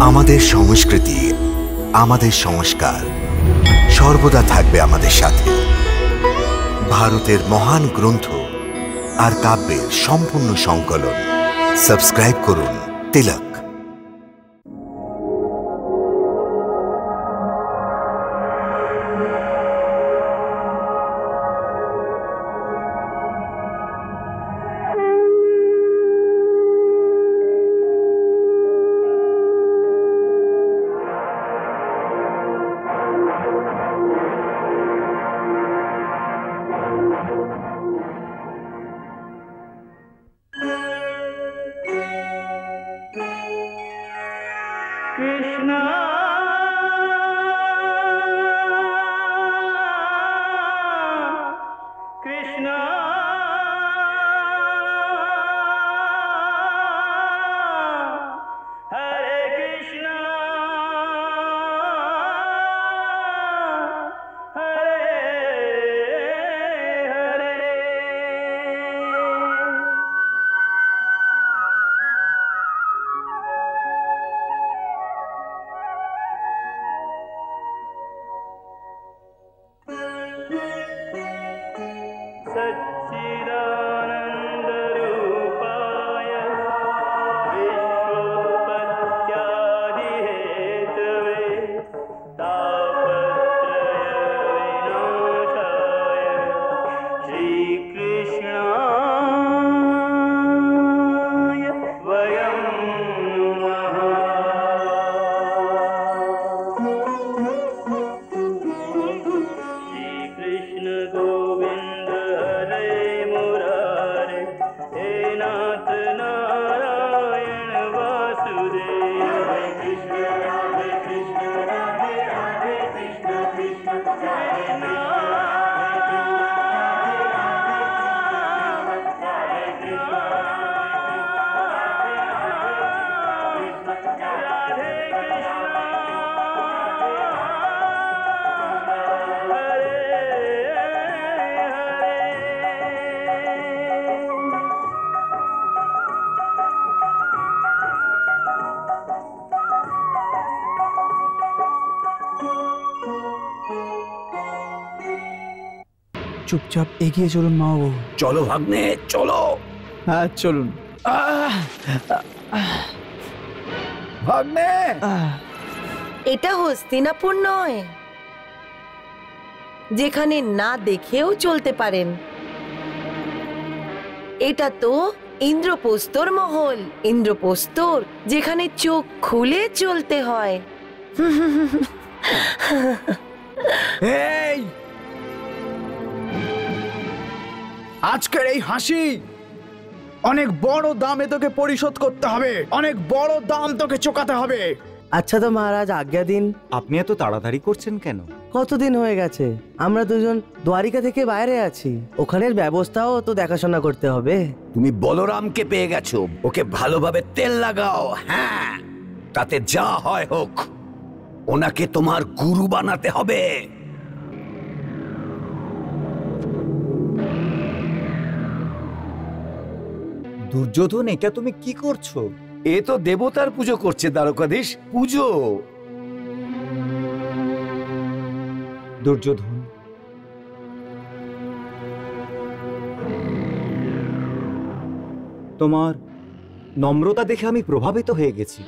আমাদের সংস্কৃতি, আমাদের সংস্কার সর্বদা থাকবে আমাদের সাথে। ভারতের মহান গ্রন্থ আর কাব্যের সম্পূর্ণ সংকলন। সাবস্ক্রাইব করুন তিলক। চুপচাপ এগিয়ে চলুন মাও। চলো ভাগ্নে চলো। হ্যাঁ চলুন ভাগ্নে। এটা হস্তিনাপুর নয় যেখানে না দেখেও চলতে পারেন। এটা তো ইন্দ্রপ্রস্তর মহল। ইন্দ্রপ্রস্তর যেখানে চোখ খুলে চলতে হয়। এই আজকের এই হাসি অনেক বড় দামে তোকে পরিশোধ করতে হবে। অনেক বড় দাম তোকে চোকাতে হবে। আচ্ছা তো মহারাজ আজ্ঞা দিন। আপনি এত তাড়াতাড়ি করছেন কেন? কতদিন হয়ে গেছে আমরা দুজন দ্বারিকা থেকে বাইরে আছি। ওখানের ব্যবস্থাও তো দেখাশোনা করতে হবে। তুমি বলরামকে পেয়ে গেছো, ওকে ভালোভাবে তেল লাগাও। হ্যাঁ, তাতে যা হয় হোক, ওনাকে তোমার গুরু বানাতে হবে। দুর্যোধন, এটা তুমি কি করছো? এ তো দেবতার পুজো করছে দ্বারকাধীশ। পুজো। দুর্যোধন, তোমার নম্রতা দেখে আমি প্রভাবিত হয়ে গেছি।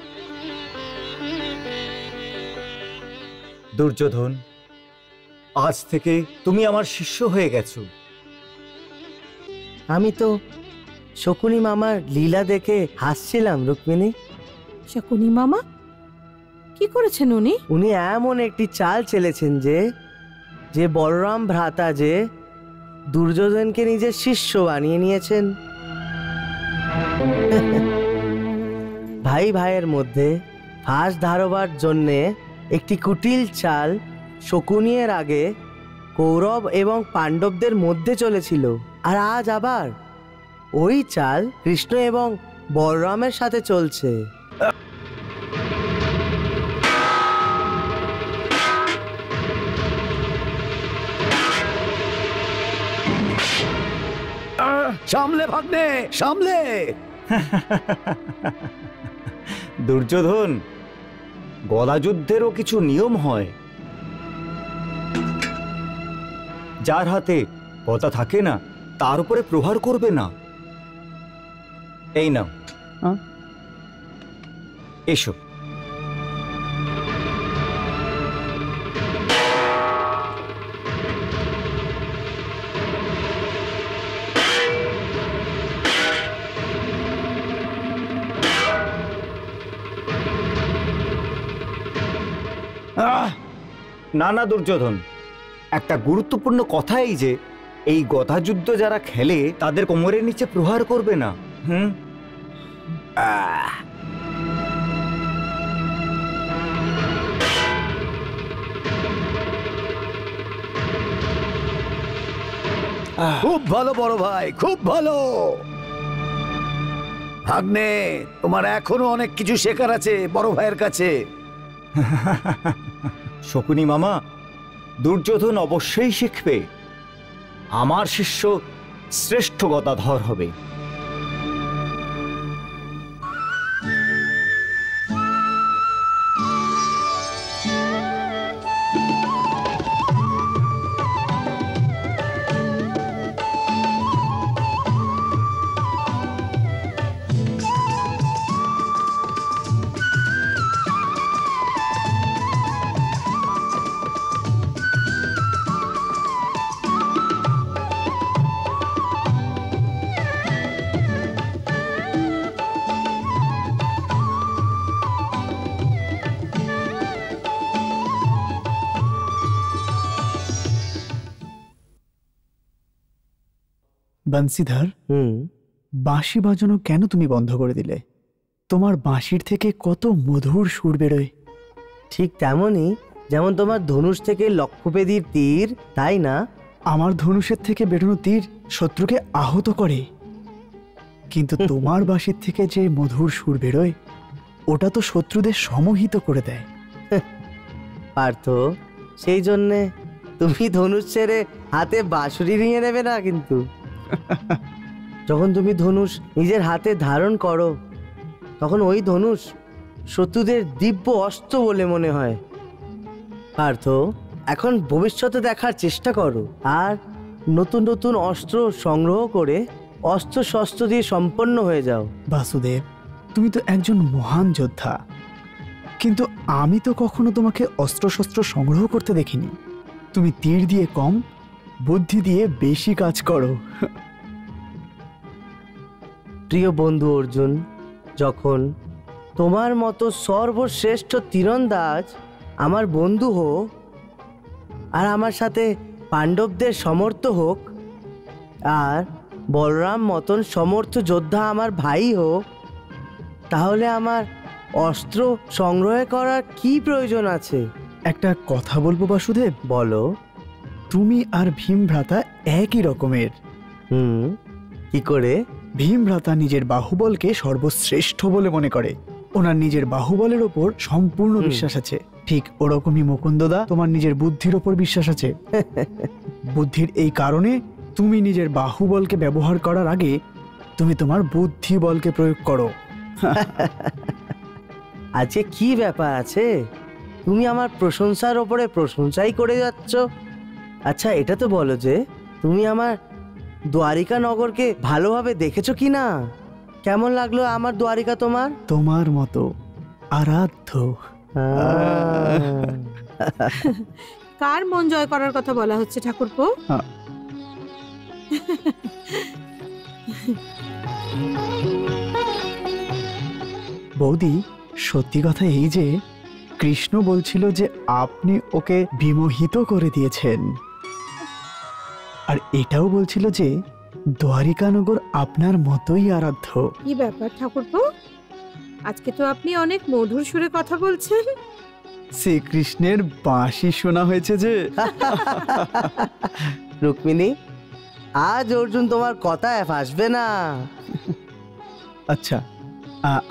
দুর্যোধন, আজ থেকে তুমি আমার শিষ্য হয়ে গেছো। আমি তো শকুনি মামার লীলা দেখে হাসছিলাম রুক্মিণী। শকুনি মামা কি করেছেন উনি? উনি এমন একটি চাল চেলেছেন যে বলরাম ভ্রাতা যে দুর্যোধনকে নিজের শিষ্য বানিয়ে নিয়েছেন। ভাই ভাইয়ের মধ্যে ফাঁস ধারবার জন্যে একটি কুটিল চাল শকুনিয়ের আগে কৌরব এবং পাণ্ডবদের মধ্যে চলেছিল। আর আজ আবার ওই চাল কৃষ্ণ এবং বলরামের সাথে চলছে। সামলে ভাগ্নে, সামলে। দুর্যোধন, গদাযুদ্ধেরও কিছু নিয়ম হয়। যার হাতে গদা থাকে না তার উপরে প্রহার করবে না। এই নাও, এসো। না না দুর্যোধন, একটা গুরুত্বপূর্ণ কথা এই যে এই গদাযুদ্ধ যারা খেলে তাদের কোমরের নিচে প্রহার করবে না। খুব ভালো বড় ভাই, খুব ভালো। ভাগ্নে, তোমার এখনো অনেক কিছু শেখার আছে বড় ভাইয়ের কাছে। শকুনি মামা, দুর্যোধন অবশ্যই শিখবে। আমার শিষ্য শ্রেষ্ঠ গদাধর হবে। বংশীধর, বাঁশি বাজানো কেন তুমি বন্ধ করে দিলে? তোমার বাঁশির থেকে কত মধুর সুর বেরোয়। ঠিক তেমনই যেমন তোমার ধনুষ থেকে লক্ষ্যভেদীর তীর, তাই না? আমার ধনুষের থেকে বেরোনো তীর শত্রুকে আহত করে, কিন্তু তোমার বাঁশির থেকে যে মধুর সুর বেরোয় ওটা তো শত্রুদের সমহিত করে দেয়। পার্থ, সেই জন্যে তুমি ধনুষ ছেড়ে হাতে বাঁশুরি নিয়ে নেবে না কিন্তু। যখন তুমি ধনুষ নিজের হাতে ধারণ করো তখন ওই ধনুষ শত্রুদের দিব্য অস্ত্র বলে মনে হয়। পার্থ, এখন ভবিষ্যতে দেখার চেষ্টা করো আর নতুন নতুন অস্ত্র সংগ্রহ করে অস্ত্র শস্ত্র দিয়ে সম্পন্ন হয়ে যাও। বাসুদেব, তুমি তো একজন মহান যোদ্ধা, কিন্তু আমি তো কখনো তোমাকে অস্ত্রশস্ত্র সংগ্রহ করতে দেখিনি। তুমি তীর দিয়ে কম, বুদ্ধি দিয়ে বেশি কাজ করো। প্রিয় বন্ধু অর্জুন, যখন তোমার মতো সর্বশ্রেষ্ঠ তীরন্দাজ আমার বন্ধু হোক আর আমার সাথে পাণ্ডবদের সমর্থ হোক আর বলরাম মতন সমর্থ যোদ্ধা আমার ভাই হোক, তাহলে আমার অস্ত্র সংগ্রহ করার কি প্রয়োজন আছে? একটা কথা বলবো বাসুদেব? বলো। তুমি আর ভীম ভ্রাতা একই রকমের। কি করে? ভীম ভ্রাতা নিজের বাহুবলকে সর্বশ্রেষ্ঠ বলে মনে করে, ওনার নিজের বাহুবলের ওপর সম্পূর্ণ বিশ্বাস আছে। ঠিক ওরকমই মুকুন্দদা, তোমার নিজের বুদ্ধির ওপর বিশ্বাস আছে। বুদ্ধির এই কারণে তুমি নিজের বাহুবলকে ব্যবহার করার আগে তুমি তোমার বুদ্ধি বলকে প্রয়োগ করো। আজকে কি ব্যাপার আছে? তুমি আমার প্রশংসার ওপরে প্রশংসাই করে যাচ্ছ। আচ্ছা, এটা তো বলো যে তুমি আমার দ্বারিকা নগরকে ভালোভাবে দেখেছো কি না? কেমন লাগলো আমার দ্বারিকা তোমার? তোমার মতো আরাধ্য। কার মন জয় করার কথা বলা হচ্ছে ঠাকুরপো? বৌদি, সত্যি কথা এই যে কৃষ্ণ বলছিল যে আপনি ওকে বিমোহিত করে দিয়েছেন, আর এটাও বলছিল যে দ্বারিকানগর আপনার মতোই আরাধ্য। কি ব্যাপার ঠাকুরপো, আজকে তো আপনি অনেক মধুর সুরে কথা বলছেন। শ্রীকৃষ্ণের বাঁশি শোনা হয়েছে যে। রুক্মিণী, আজ অর্জুন তোমার কথায় ফাঁসবে না। আচ্ছা,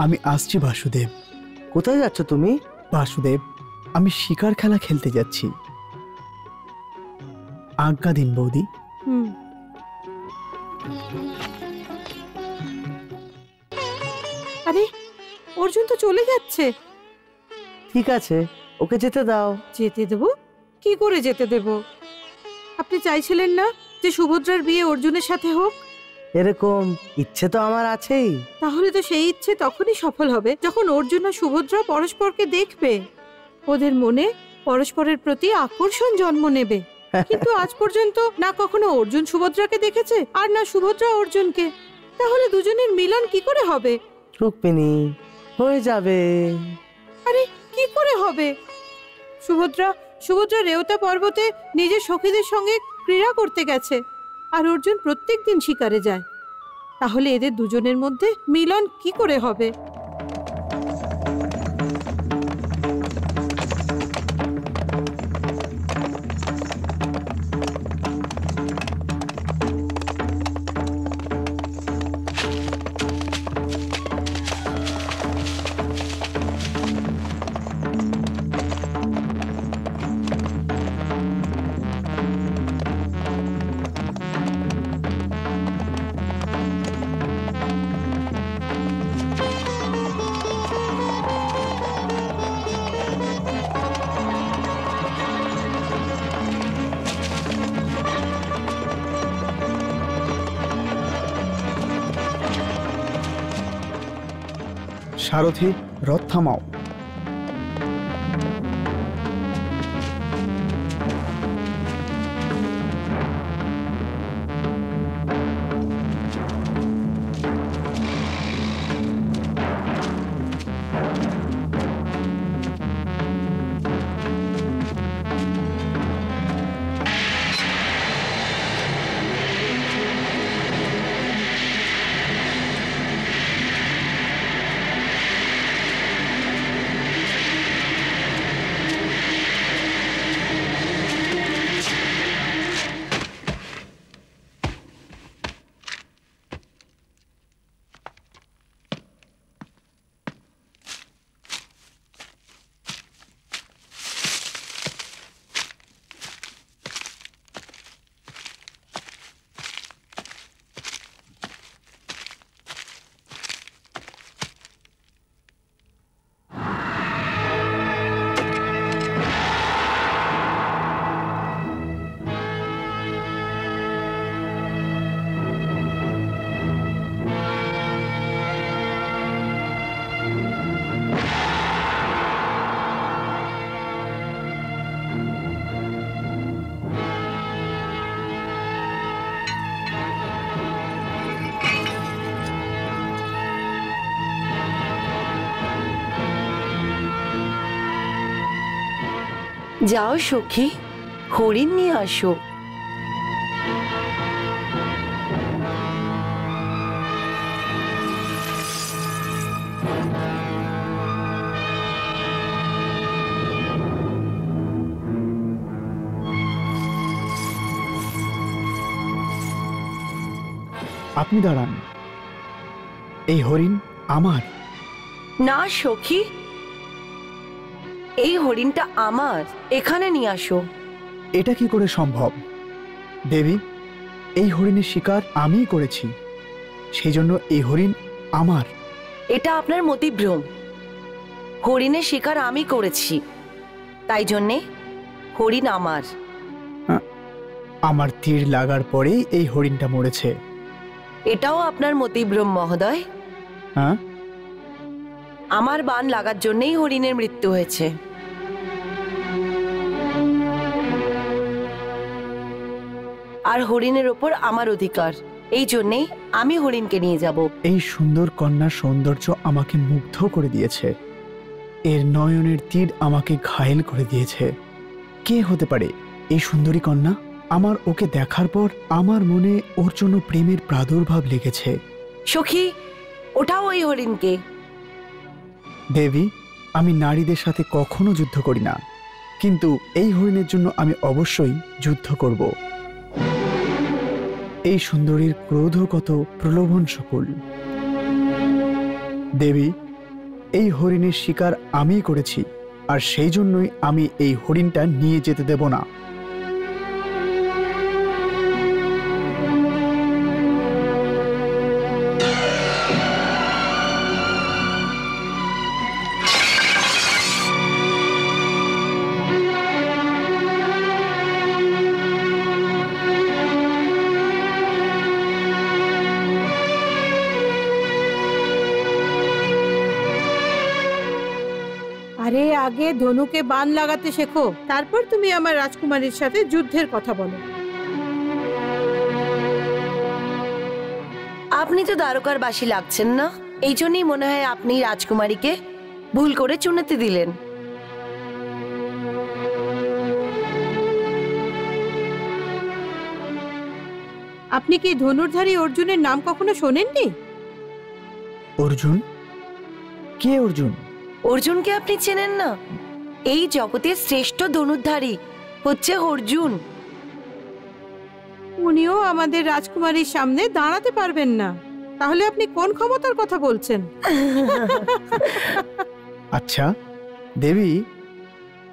আমি আসছি বাসুদেব। কোথায় যাচ্ছ তুমি? বাসুদেব, আমি শিকার খেলা খেলতে যাচ্ছি, আজ্ঞা দিন বৌদি। আরে, অর্জুন তো চলে যাচ্ছে। ঠিক আছে, ওকে যেতে দাও। যেতে দেবো? কি করে যেতে দেব? আপনি চাইছিলেন না যে সুভদ্রার বিয়ে অর্জুনের সাথে হোক? এরকম ইচ্ছে তো আমার আছেই। তাহলে তো সেই ইচ্ছে তখনই সফল হবে যখন অর্জুন আর সুভদ্রা পরস্পরকে দেখবে, ওদের মনে পরস্পরের প্রতি আকর্ষণ জন্ম নেবে। কিন্তু আজ পর্যন্ত না কখনো অর্জুন সুভদ্রাকে দেখেছে আর না সুভদ্রা অর্জুনকে। তাহলে দুজনের মিলন কি করে হবে? রুক্মিণী, হয়ে যাবে। আরে কি করে হবে? সুভদ্রা রেওতা পর্বতে নিজের সখীদের সঙ্গে ক্রীড়া করতে গেছে, আর অর্জুন প্রত্যেকদিন শিকারে যায়। তাহলে এদের দুজনের মধ্যে মিলন কি করে হবে? সারথি, রথ থামাও। যাও সখী, হরিণ নিয়ে আসো। আপনি দাঁড়ান, এই হরিণ আমার। না সখী, এই হরিণটা আমার, এখানে নিয়ে আসো। এটা কি করে সম্ভব? দেবী, এই হরিণের শিকার আমিই করেছি, সেই জন্য এই হরিণ আমার। এটা আপনার মতিভ্রম। হরিণের শিকার আমি করেছি, তাই জন্যে হরিণ আমার। আমার তীর লাগার পরেই এই হরিণটা মরেছে। এটাও আপনার মতিভ্রম মহোদয়। হ্যাঁ, আমার বাণ লাগার জন্যই হরিণের মৃত্যু হয়েছে। আর হরিণের ওপর আমার অধিকার, এই জন্যেই আমি হরিণকে নিয়ে যাব। এই সুন্দর কন্যার সৌন্দর্য আমাকে মুগ্ধ করে দিয়েছে, এর নয়নের তীর আমাকে ঘায়েল করে দিয়েছে। কে হতে পারে এই সুন্দরী কন্যা? আমার ওকে দেখার পর আমার মনে ওর জন্য প্রেমের প্রাদুর্ভাব লেগেছে। সখী, ওটাও ওই হরিণকে। দেবী, আমি নারীদের সাথে কখনো যুদ্ধ করি না, কিন্তু এই হরিণের জন্য আমি অবশ্যই যুদ্ধ করব। এই সুন্দরীর ক্রোধ কত প্রলোভন সকল। দেবী, এই হরিণের শিকার আমিই করেছি, আর সেই জন্যই আমি এই হরিণটা নিয়ে যেতে দেব না। আরে আগে ধনুকে বান লাগাতে শেখো, তারপর তুমি আমার রাজকুমারীর সাথে যুদ্ধের কথা বলো। আপনি তো দ্বারকার বাসী লাগছেন না, এই জন্যই মনে হয় আপনি রাজকুমারীকে ভুল করে চুনাতে দিলেন। আপনি কি ধনুর্ধারী অর্জুনের নাম কখনো শোনেননি? অর্জুন? কে অর্জুন? অর্জুনকে আপনি চেনেন না? এই জগতের শ্রেষ্ঠ ধনুর্ধারী হচ্ছে অর্জুন। উনিও আমাদের রাজকুমারীর সামনে দাঁড়াতে পারবেন না, তাহলে আপনি কোন ক্ষমতার কথা বলছেন? আচ্ছা দেবী,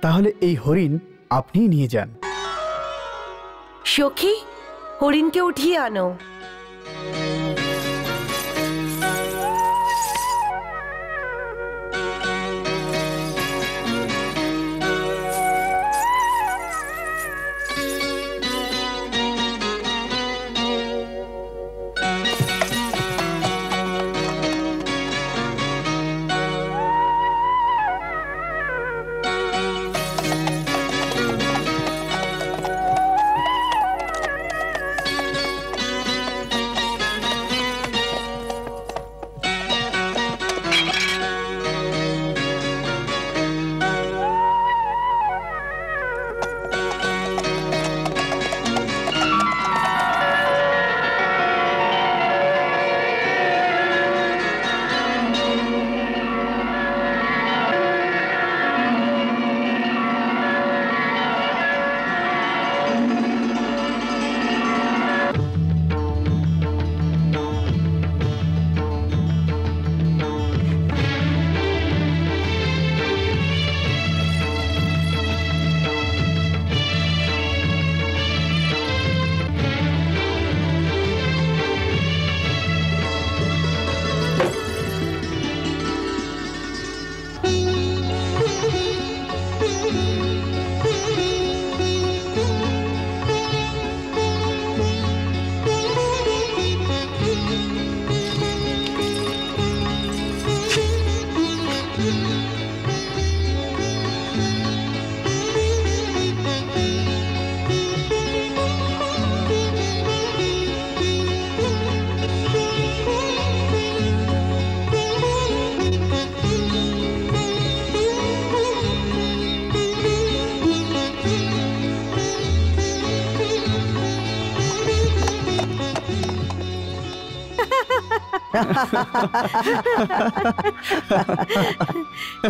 তাহলে এই হরিণ আপনিই নিয়ে যান। সখী, হরিণকে উঠিয়ে আনো।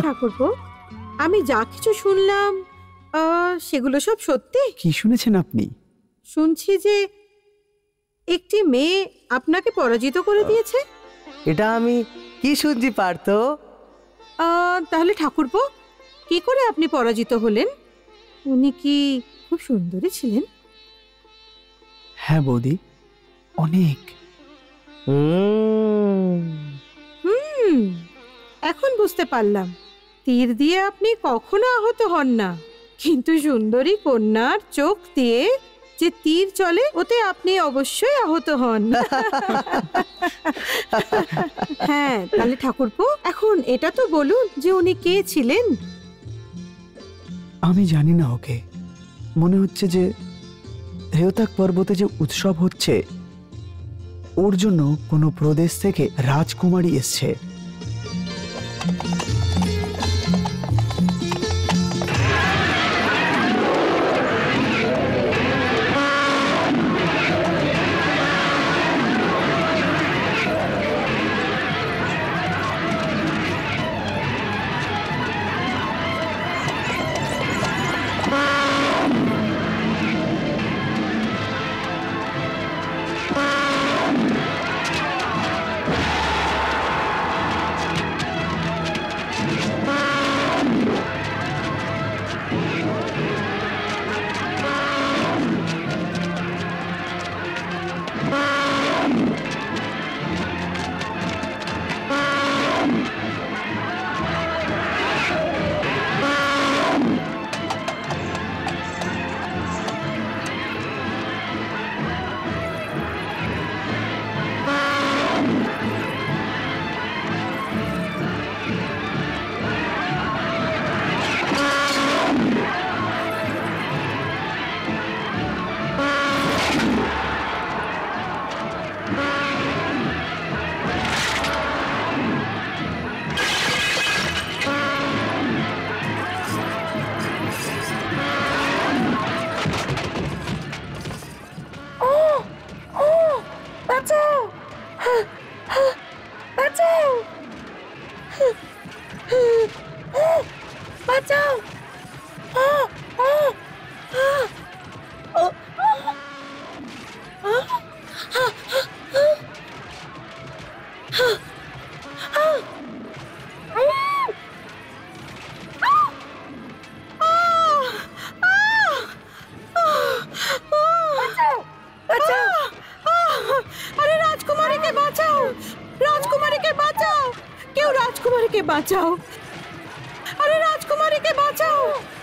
ঠাকুরপো, আমি যা কিছু শুনলাম সেগুলো সব সত্যি? কি শুনেছেন আপনি? শুনছি যে একটি মেয়ে আপনাকে পরাজিত করে দিয়েছে। এটা আমি কি শুনছি পার্থ? তাহলে ঠাকুরপো, কি করে আপনি পরাজিত হলেন? উনি কি খুব সুন্দরী ছিলেন? হ্যাঁ বৌদি, অনেক। এখন বুঝতে পারলাম, তীর দিয়ে আপনি কখনো আহত হন না, কিন্তু সুন্দরী কন্যার চোখ দিয়ে যে তীর চলে ওতে আপনি অবশ্যই আহত হন। হ্যাঁ, তাহলে ঠাকুরপো, এখন এটা তো বলুন যে উনি কে ছিলেন? আমি জানি না ওকে। মনে হচ্ছে যে রেওতাক পর্বতে যে উৎসব হচ্ছে ওর জন্য কোনো প্রদেশ থেকে রাজকুমারী এসছে। বাঁচাও, আরে রাজকুমারীকে বাঁচাও,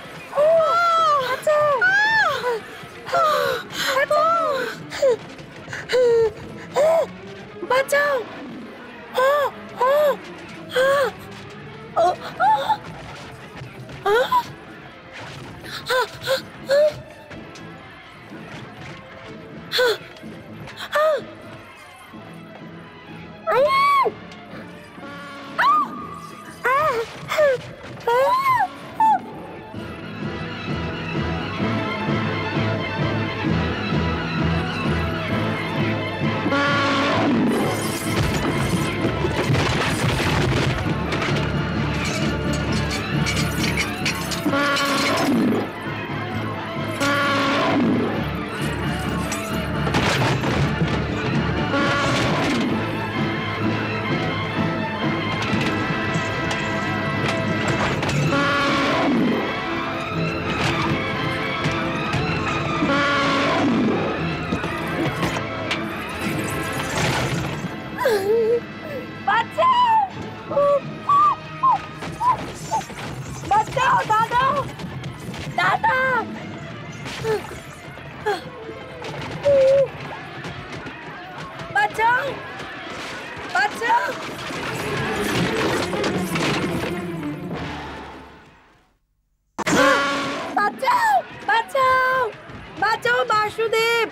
বাঁচাও, বাসুদেব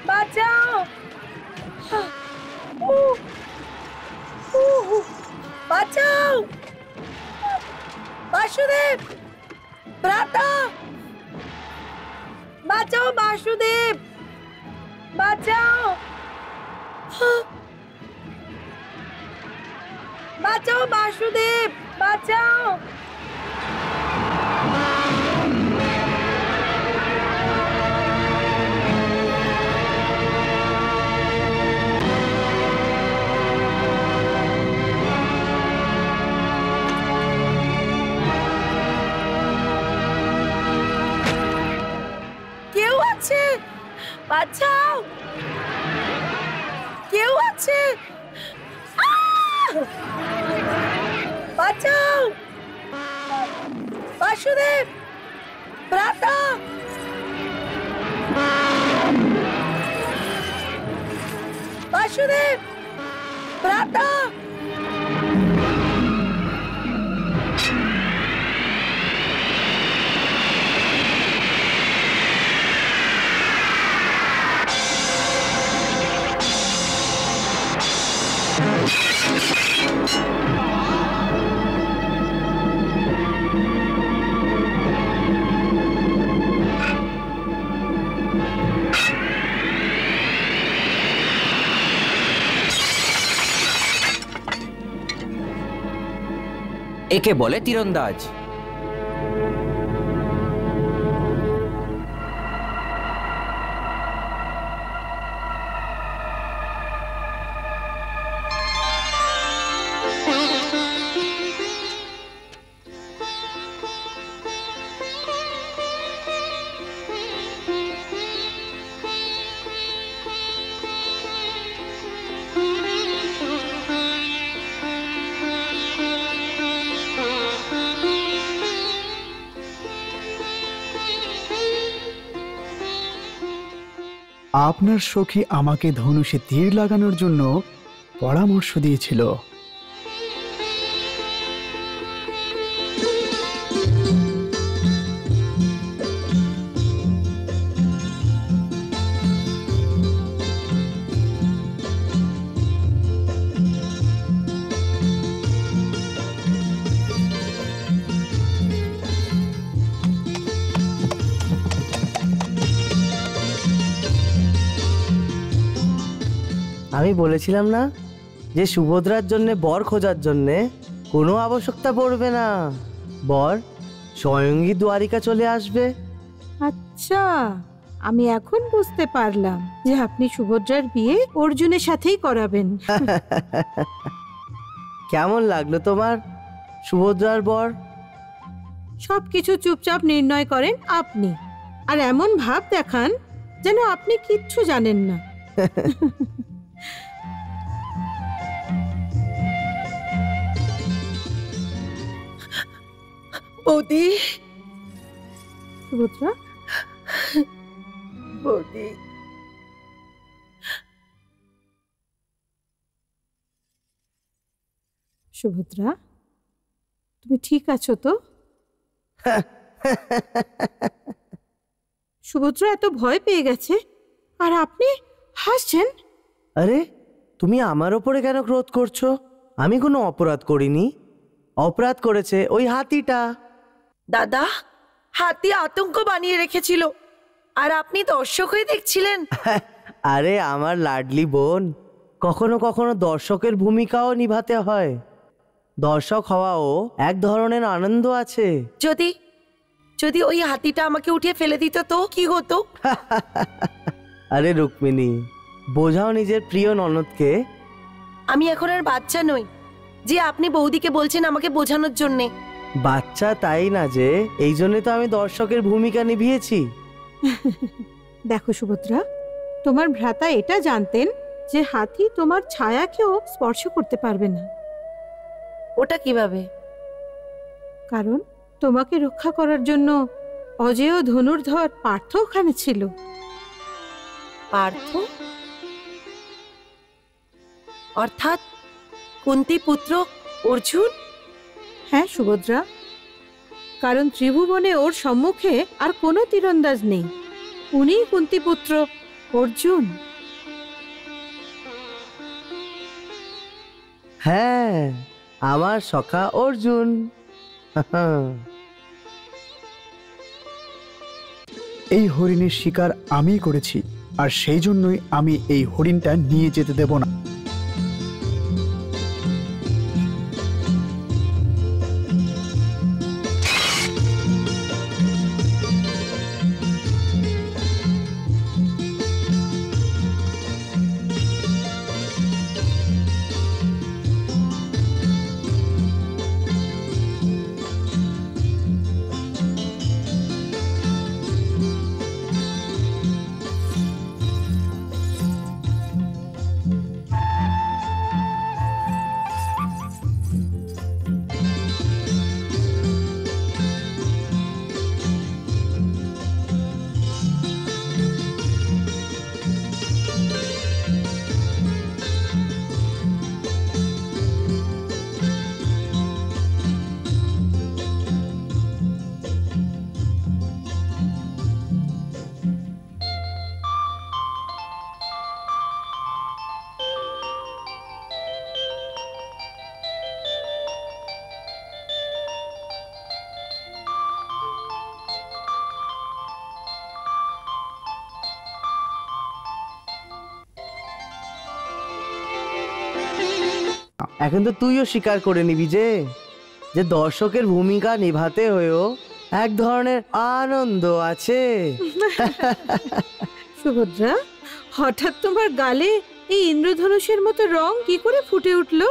বাঁচাও, বাঁচাও বাসুদেব, ভ্রাতা বাঁচাও, বাসুদেব বাঁচাও, বাঁচাও বাসুদেব বাঁচাও। কেউ আছে, বাঁচাও, কেউ আছে, বাঁচাও বাসুদেব, ভ্রাতা বাসুদেব, ভ্রাতা একে বলে তীরন্দাজ। আপনার সখী আমাকে ধনুষে তীর লাগানোর জন্য পরামর্শ দিয়েছিল। আমি বলেছিলাম না যে সুভদ্রার জন্য বর খোঁজার জন্যে কোনো আবশ্যকতা পড়বে না, বর স্বয়ংই দ্বারিকা চলে আসবে। আচ্ছা, আমি এখন বুঝতে পারলাম যে আপনি সুভদ্রার বিয়ে অর্জুনের সাথেই করাবেন। কেমন লাগলো তোমার সুভদ্রার বর? সবকিছু চুপচাপ নির্ণয় করেন আপনি, আর এমন ভাব দেখান যেন আপনি কিচ্ছু জানেন না। বৌদি, সুভদ্রা, বৌদি, সুভদ্রা, তুমি ঠিক আছো তো? সুভদ্রা এত ভয় পেয়ে গেছে আর আপনি হাসছেন। আরে তুমি আমার ওপরে কেন ক্রোধ করছো? আমি কোনো অপরাধ করিনি। অপরাধ করেছে ওই হাতিটা। দাদা, হাতি আতঙ্ক বানিয়ে রেখেছিল আর আপনি দর্শক হয়ে দেখছিলেন। আরে আমার লাডলি বোন, কখনো কখনো দর্শকের ভূমিকাও নিভাতে হয়। দর্শক হওয়াও এক ধরনের আনন্দ আছে। যদি যদি ওই হাতিটা আমাকে উঠিয়ে ফেলে দিত তো কি হতো? আরে রুক্মিণী, বোঝাও নিজের প্রিয় ননদকে। আমি এখন আর বাচ্চা নই যে আপনি বৌদিকে বলছেন আমাকে বোঝানোর জন্যে। বাচ্চা তাই না যে, এই জন্যই তো আমি দর্শকের ভূমিকা নিভিয়েছি। দেখো সুভদ্রা, তোমার ভ্রাতা এটা জানতেন যে হাতি তোমার ছায়াকেও স্পর্শ করতে পারবে না। ওটা কিভাবে? কারণ তোমাকে রক্ষা করার জন্য অজেয় ধনুর্ধর পার্থ ওখানে ছিল। পার্থ অর্থাৎ কুন্তী পুত্র অর্জুন? হ্যাঁ সুভদ্রা, কারণ ত্রিভুবনে ওর সম্মুখে আর কোনো তীরন্দাজ নেই। উনিই কুন্তীপুত্র অর্জুন। হ্যাঁ, আমার সখা অর্জুন। এই হরিণের শিকার আমিই করেছি, আর সেই জন্যই আমি এই হরিণটা নিয়ে যেতে দেব না। এখন তো তুইও স্বীকার করে নিবি যে যে দর্শকের ভূমিকা নিভাতে হয়েও এক ধরনের আনন্দ আছে। সুভদ্রা, হঠাৎ তোমার গালে এই ইন্দ্রধনুষের মতো রং কি করে ফুটে উঠলো?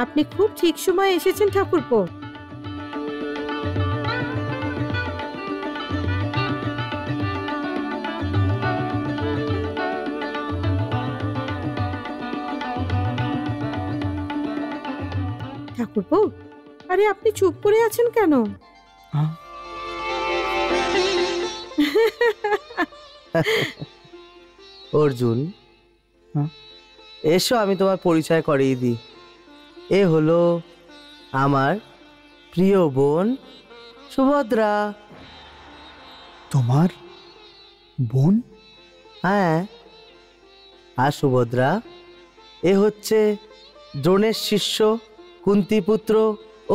আপনি খুব ঠিক সময় এসেছেন ঠাকুরপো। ঠাকুরপো, আরে আপনি চুপ করে আছেন কেন? অর্জুন, এসো আমি তোমার পরিচয় করিয়ে দিই। এ হলো আমার প্রিয় বোন সুভদ্রা। তোমার বোন? হ্যাঁ, আর সুভদ্রা এ হচ্ছে দ্রোণের শিষ্য কুন্তিপুত্র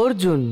অর্জুন।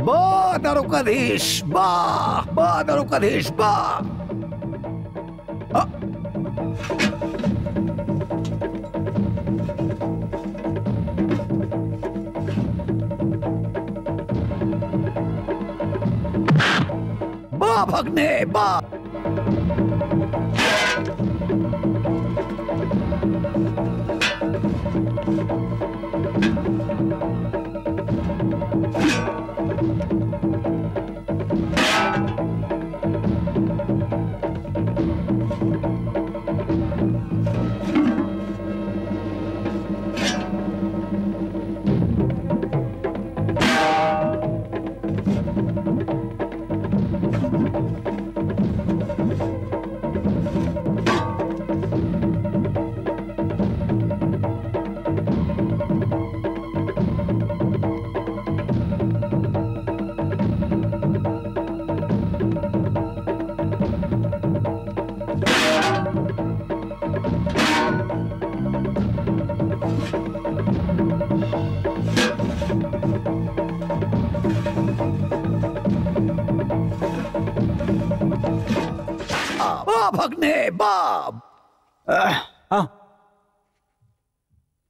বাহ দ্বারকাধীশ, বাহ বাহ দ্বারকাধীশ, বাহ। বাহ ভাগ্নে, বাহ। ভাগ্নে, বাহ।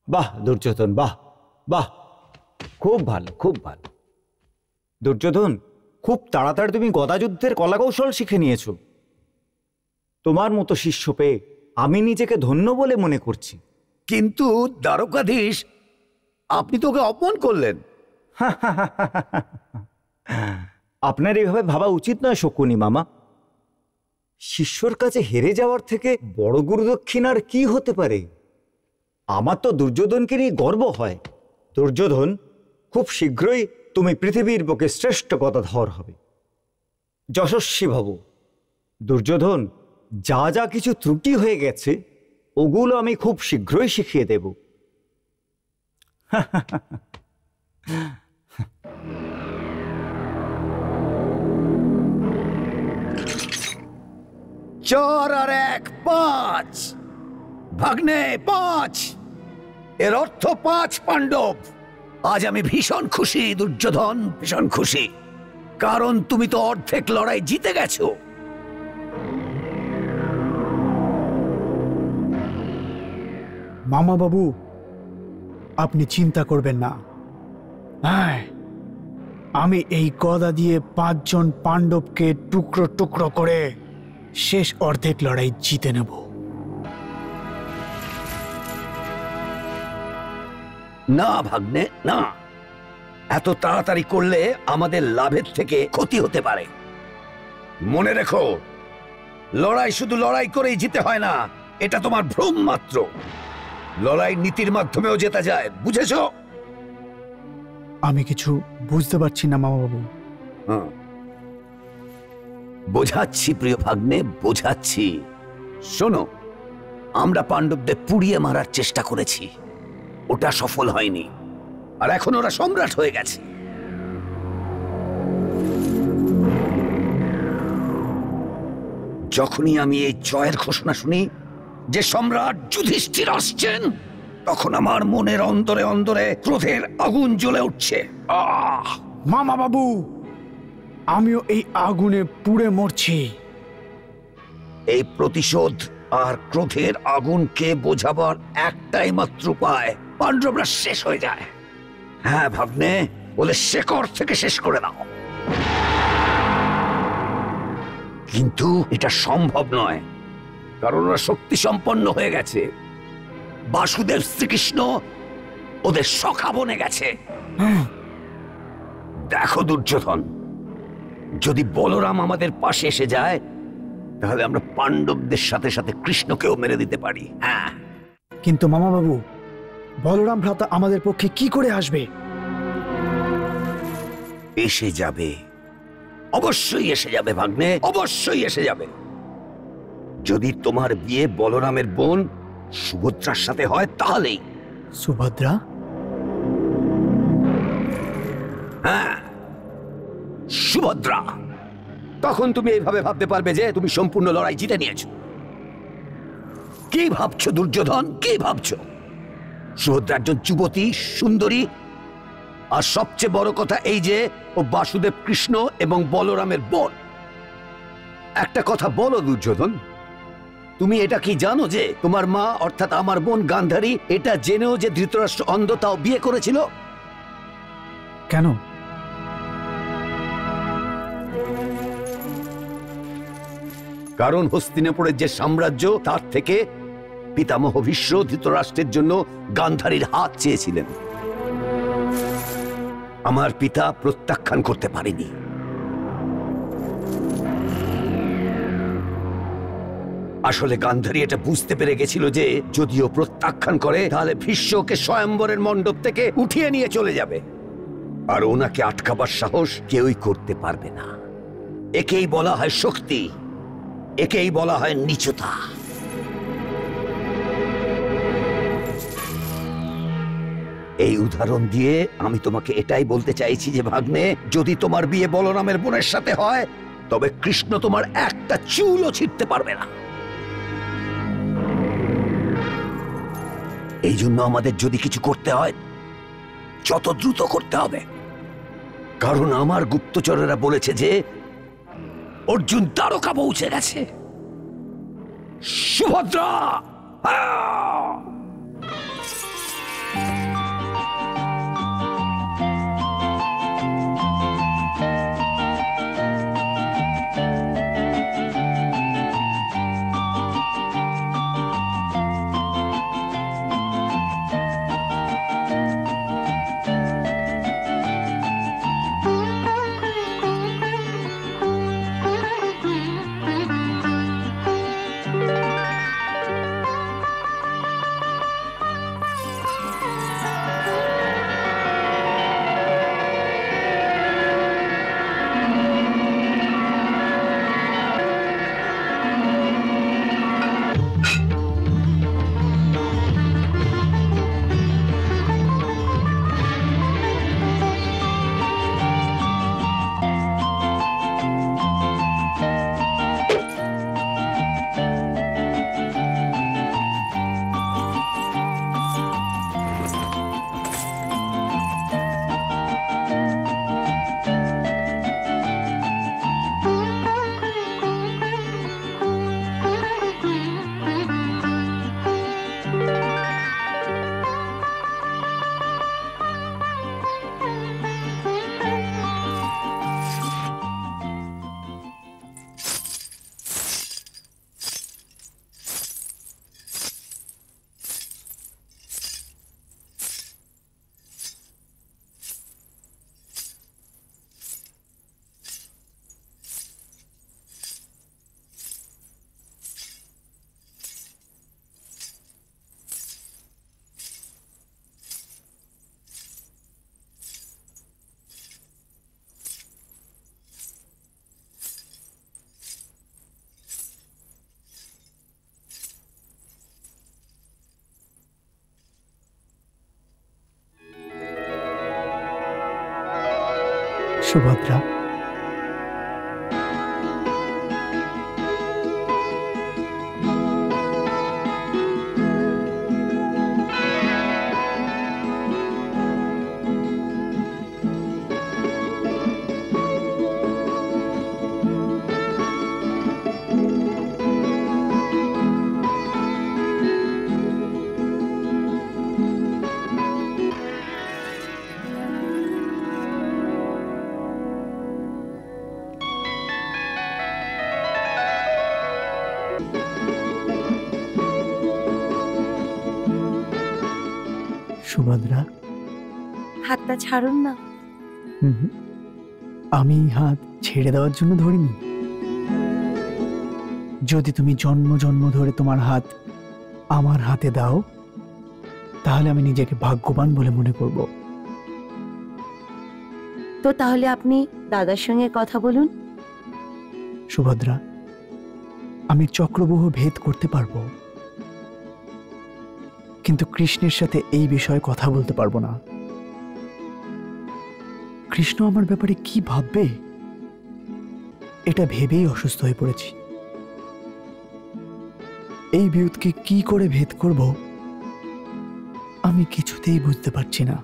বাহ দুর্যোধন, বাহ বাহ, খুব ভালো, খুব ভালো। দুর্যোধন, খুব তাড়াতাড়ি তুমি গদাযুদ্ধের কলাকৌশল শিখে নিয়েছো। তোমার মতো শিষ্য পেয়ে আমি নিজেকে ধন্য বলে মনে করছি। কিন্তু দ্বারকাধীশ, আপনি তো ওকে অপমান করলেন। আপনার এইভাবে ভাবা উচিত নয় শকুনি মামা। শিষ্যর কাছে হেরে যাওয়ার থেকে বড় গুরুদক্ষিণার কি হতে পারে? আমার তো দুর্যোধনকে নিয়ে গর্ব হয়। দুর্যোধন, খুব শীঘ্রই তুমি পৃথিবীর বুকে শ্রেষ্ঠ গদাধর হবে, যশস্বী ভব। দুর্যোধন, যা যা কিছু ত্রুটি হয়ে গেছে ওগুলো আমি খুব শীঘ্রই শিখিয়ে দেব। চার আর এক 5 ভাগ্নে, 5। এর অর্থ 5 পাণ্ডব। আজ আমি ভীষণ খুশি দুর্যোধন, ভীষণ খুশি, কারণ তুমি তো অর্ধেক লড়াই জিতে গেছো। মামা বাবু, আপনি চিন্তা করবেন না। হ্যাঁ, আমি এই গদা দিয়ে 5 জন পাণ্ডবকে টুকরো টুকরো করে শেষ অর্ধেক লড়াই জিতে নেব। না ভাগ্নে, না। এত তাড়াতাড়ি করলে আমাদের লাভের থেকে ক্ষতি হতে পারে। মনে রেখো, লড়াই শুধু লড়াই করেই জিতে হয় না, এটা তোমার ভ্রম মাত্র। লড়াই নীতির মাধ্যমেও জেতা যায়, বুঝেছো? আমি কিছু বুঝতে পারছি না মামা বাবু। বোঝাচ্ছি প্রিয় ভাগ্নে, বোঝাচ্ছি। শোনো, আমরা পাণ্ডবদের পুড়িয়ে মারার চেষ্টা করেছি, ওটা সফল হয়নি, আর এখন ওরা সম্রাট হয়ে গেছে। যখনই আমি এই জয়ের ঘোষণা শুনি যে সম্রাট যুধিষ্ঠির আসছেন, তখন আমার মনের অন্তরে অন্তরে ক্রোধের আগুন জ্বলে উঠছে। মামা বাবু, আমিও এই আগুনে পুড়ে মরছি। এই প্রতিশোধ আর ক্রোধের আগুনকে বোঝাবার একটাই মাত্র উপায়, পাণ্ডবরা শেষ হয়ে যায়। হ্যাঁ ভাগ্নে, ওদের শেকড় থেকে শেষ করে দাও। কিন্তু এটা সম্ভব নয়, কারণ ওরা শক্তি সম্পন্ন হয়ে গেছে। বাসুদেব শ্রীকৃষ্ণ ওদের সখা বনে গেছে। দেখো দুর্যোধন, যদি বলরাম আমাদের পাশে এসে যায় তাহলে আমরা পাণ্ডবদের সাথে সাথে কৃষ্ণকেও মেরে দিতে পারি। হ্যাঁ, কিন্তু মামা বাবু, বলরাম ভ্রাতা আমাদের পক্ষে কি করে আসবে? এসে যাবে, অবশ্যই এসে যাবে ভাগ্নে, অবশ্যই এসে যাবে। যদি তোমার বিয়ে বলরামের বোন সুভদ্রার সাথে হয় তাহলেই। সুভদ্রা? হ্যাঁ, সুভদ্রা। তখন তুমি এইভাবে ভাবতে পারবে যে তুমি সম্পূর্ণ লড়াই জিতে নিয়েছো। কি ভাবছো দুর্যোধন, কি ভাবছো? সুভদ্রা একজন যুবতী, সুন্দরী, আর সবচেয়ে বড় কথা এই যে ও বাসুদেব কৃষ্ণ এবং বলরামের বোন। একটা কথা বলো দুর্যোধন, তুমি এটা কি জানো যে তোমার মা অর্থাৎ আমার বোন গান্ধারী এটা জেনেও যে ধৃতরাষ্ট্র অন্ধ তাও বিয়ে করেছিল? কেন? কারণ হস্তিনাপুরের যে সাম্রাজ্য তার থেকে পিতামহ ভীষ্ম ধৃতরাষ্ট্রের জন্য গান্ধারীর হাত চেয়েছিলেন। আমার পিতা প্রত্যাখ্যান করতে পারেনি। আসলে গান্ধারী এটা বুঝতে পেরে গেছিল যে যদিও প্রত্যাখ্যান করে তাহলে ভীষ্মকে স্বয়ম্বরের মণ্ডপ থেকে উঠিয়ে নিয়ে চলে যাবে, আর ওনাকে আটকাবার সাহস কেউই করতে পারবে না। একেই বলা হয় শক্তি, একেই বলা হয় নীচতা। এই উদাহরণ দিয়ে আমি তোমাকে এটাই বলতে চাইছি যে ভাগ্নে, যদি তোমার বিয়ে বলরামের বোনের সাথে হয় তবে কৃষ্ণ তোমার একটা চুলও ছিঁড়তে পারবে না। এই জন্য আমাদের যদি কিছু করতে হয় যত দ্রুত করতে হবে, কারণ আমার গুপ্তচরেরা বলেছে যে অর্জুন দ্বারকা পৌঁছে গেছে। সুভদ্রা! সুভদ্রা, সুভদ্রা, হাতটা ছাড়ুন না। হুম হুম। আমি হাত ছেড়ে দেওয়ার জন্য ধরিনি। যদি তুমি জন্ম জন্ম ধরে তোমার হাত আমার হাতে দাও, তাহলে আমি নিজেকে ভাগ্যবান বলে মনে করব। তো তাহলে আপনি দাদার সঙ্গে কথা বলুন। সুভদ্রা, আমি চক্রব্যূহ ভেদ করতে পারবো, কিন্তু কৃষ্ণের সাথে এই বিষয়ে কথা বলতে পারবো না। কৃষ্ণ আমার ব্যাপারে কি ভাববে, এটা ভেবেই অসুস্থ হয়ে পড়েছি। এই বিরোধকে কি করে ভেদ করব আমি কিছুতেই বুঝতে পারছি না।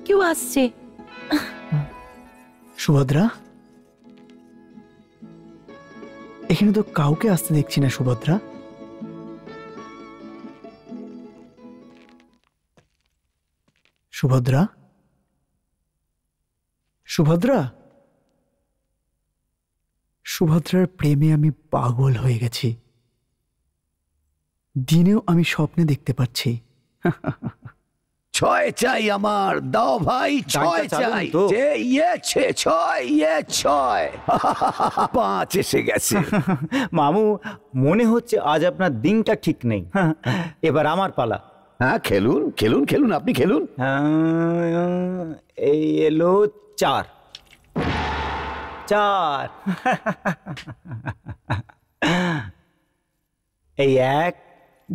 কেউ আসছে। সুভদ্রা, এখানে তো কাউকে আসতে দেখছি না। সুভদ্রা, সুভদ্রা, সুভদ্রা, সুভদ্রার প্রেমে আমি পাগল হয়ে গেছি। দিনেও আমি স্বপ্নে দেখতে পাচ্ছি। ছয় চাই আমার, দাও ভাই ছয় গানটা চালুন চাই। তো। যে ইয়েছে ছয়, ছয়। 5 এসে গেছে। মামু, মনে হচ্ছে আজ আপনার দিনটা ঠিক নেই। এবার আমার পালা। হ্যাঁ, খেলুন খেলুন খেলুন, আপনি খেলুন। এই এলো 4 4। এই 1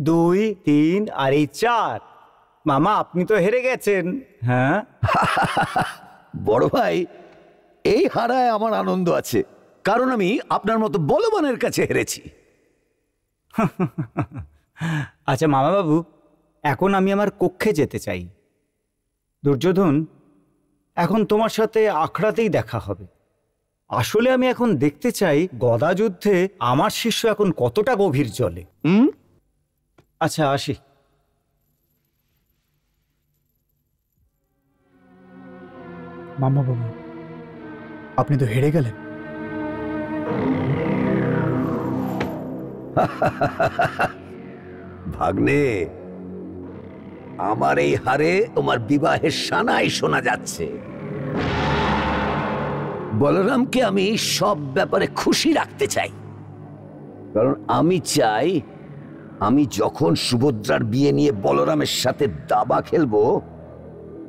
2 3 আর এই 4। মামা, আপনি তো হেরে গেছেন। হ্যাঁ, বড় ভাই, এই হারায় আমার আনন্দ আছে, কারণ আমি আপনার মতো বলবানের কাছে হেরেছি। আচ্ছা মামা বাবু, এখন আমি আমার কক্ষে যেতে চাই। দুর্যোধন, এখন তোমার সাথে আখড়াতেই দেখা হবে। আসলে আমি এখন দেখতে চাই গদা যুদ্ধে আমার শিষ্য এখন কতটা গভীর জলে। আচ্ছা, আসি। মামা বাবু, আপনি তো হেরে গেলেন। ভাগ্নে, আমার এই হারে তোমার বিবাহের সানাই শোনা যাচ্ছে। বলরামকে আমি সব ব্যাপারে খুশি রাখতে চাই, কারণ আমি চাই আমি যখন সুভদ্রার বিয়ে নিয়ে বলরামের সাথে দাবা খেলবো,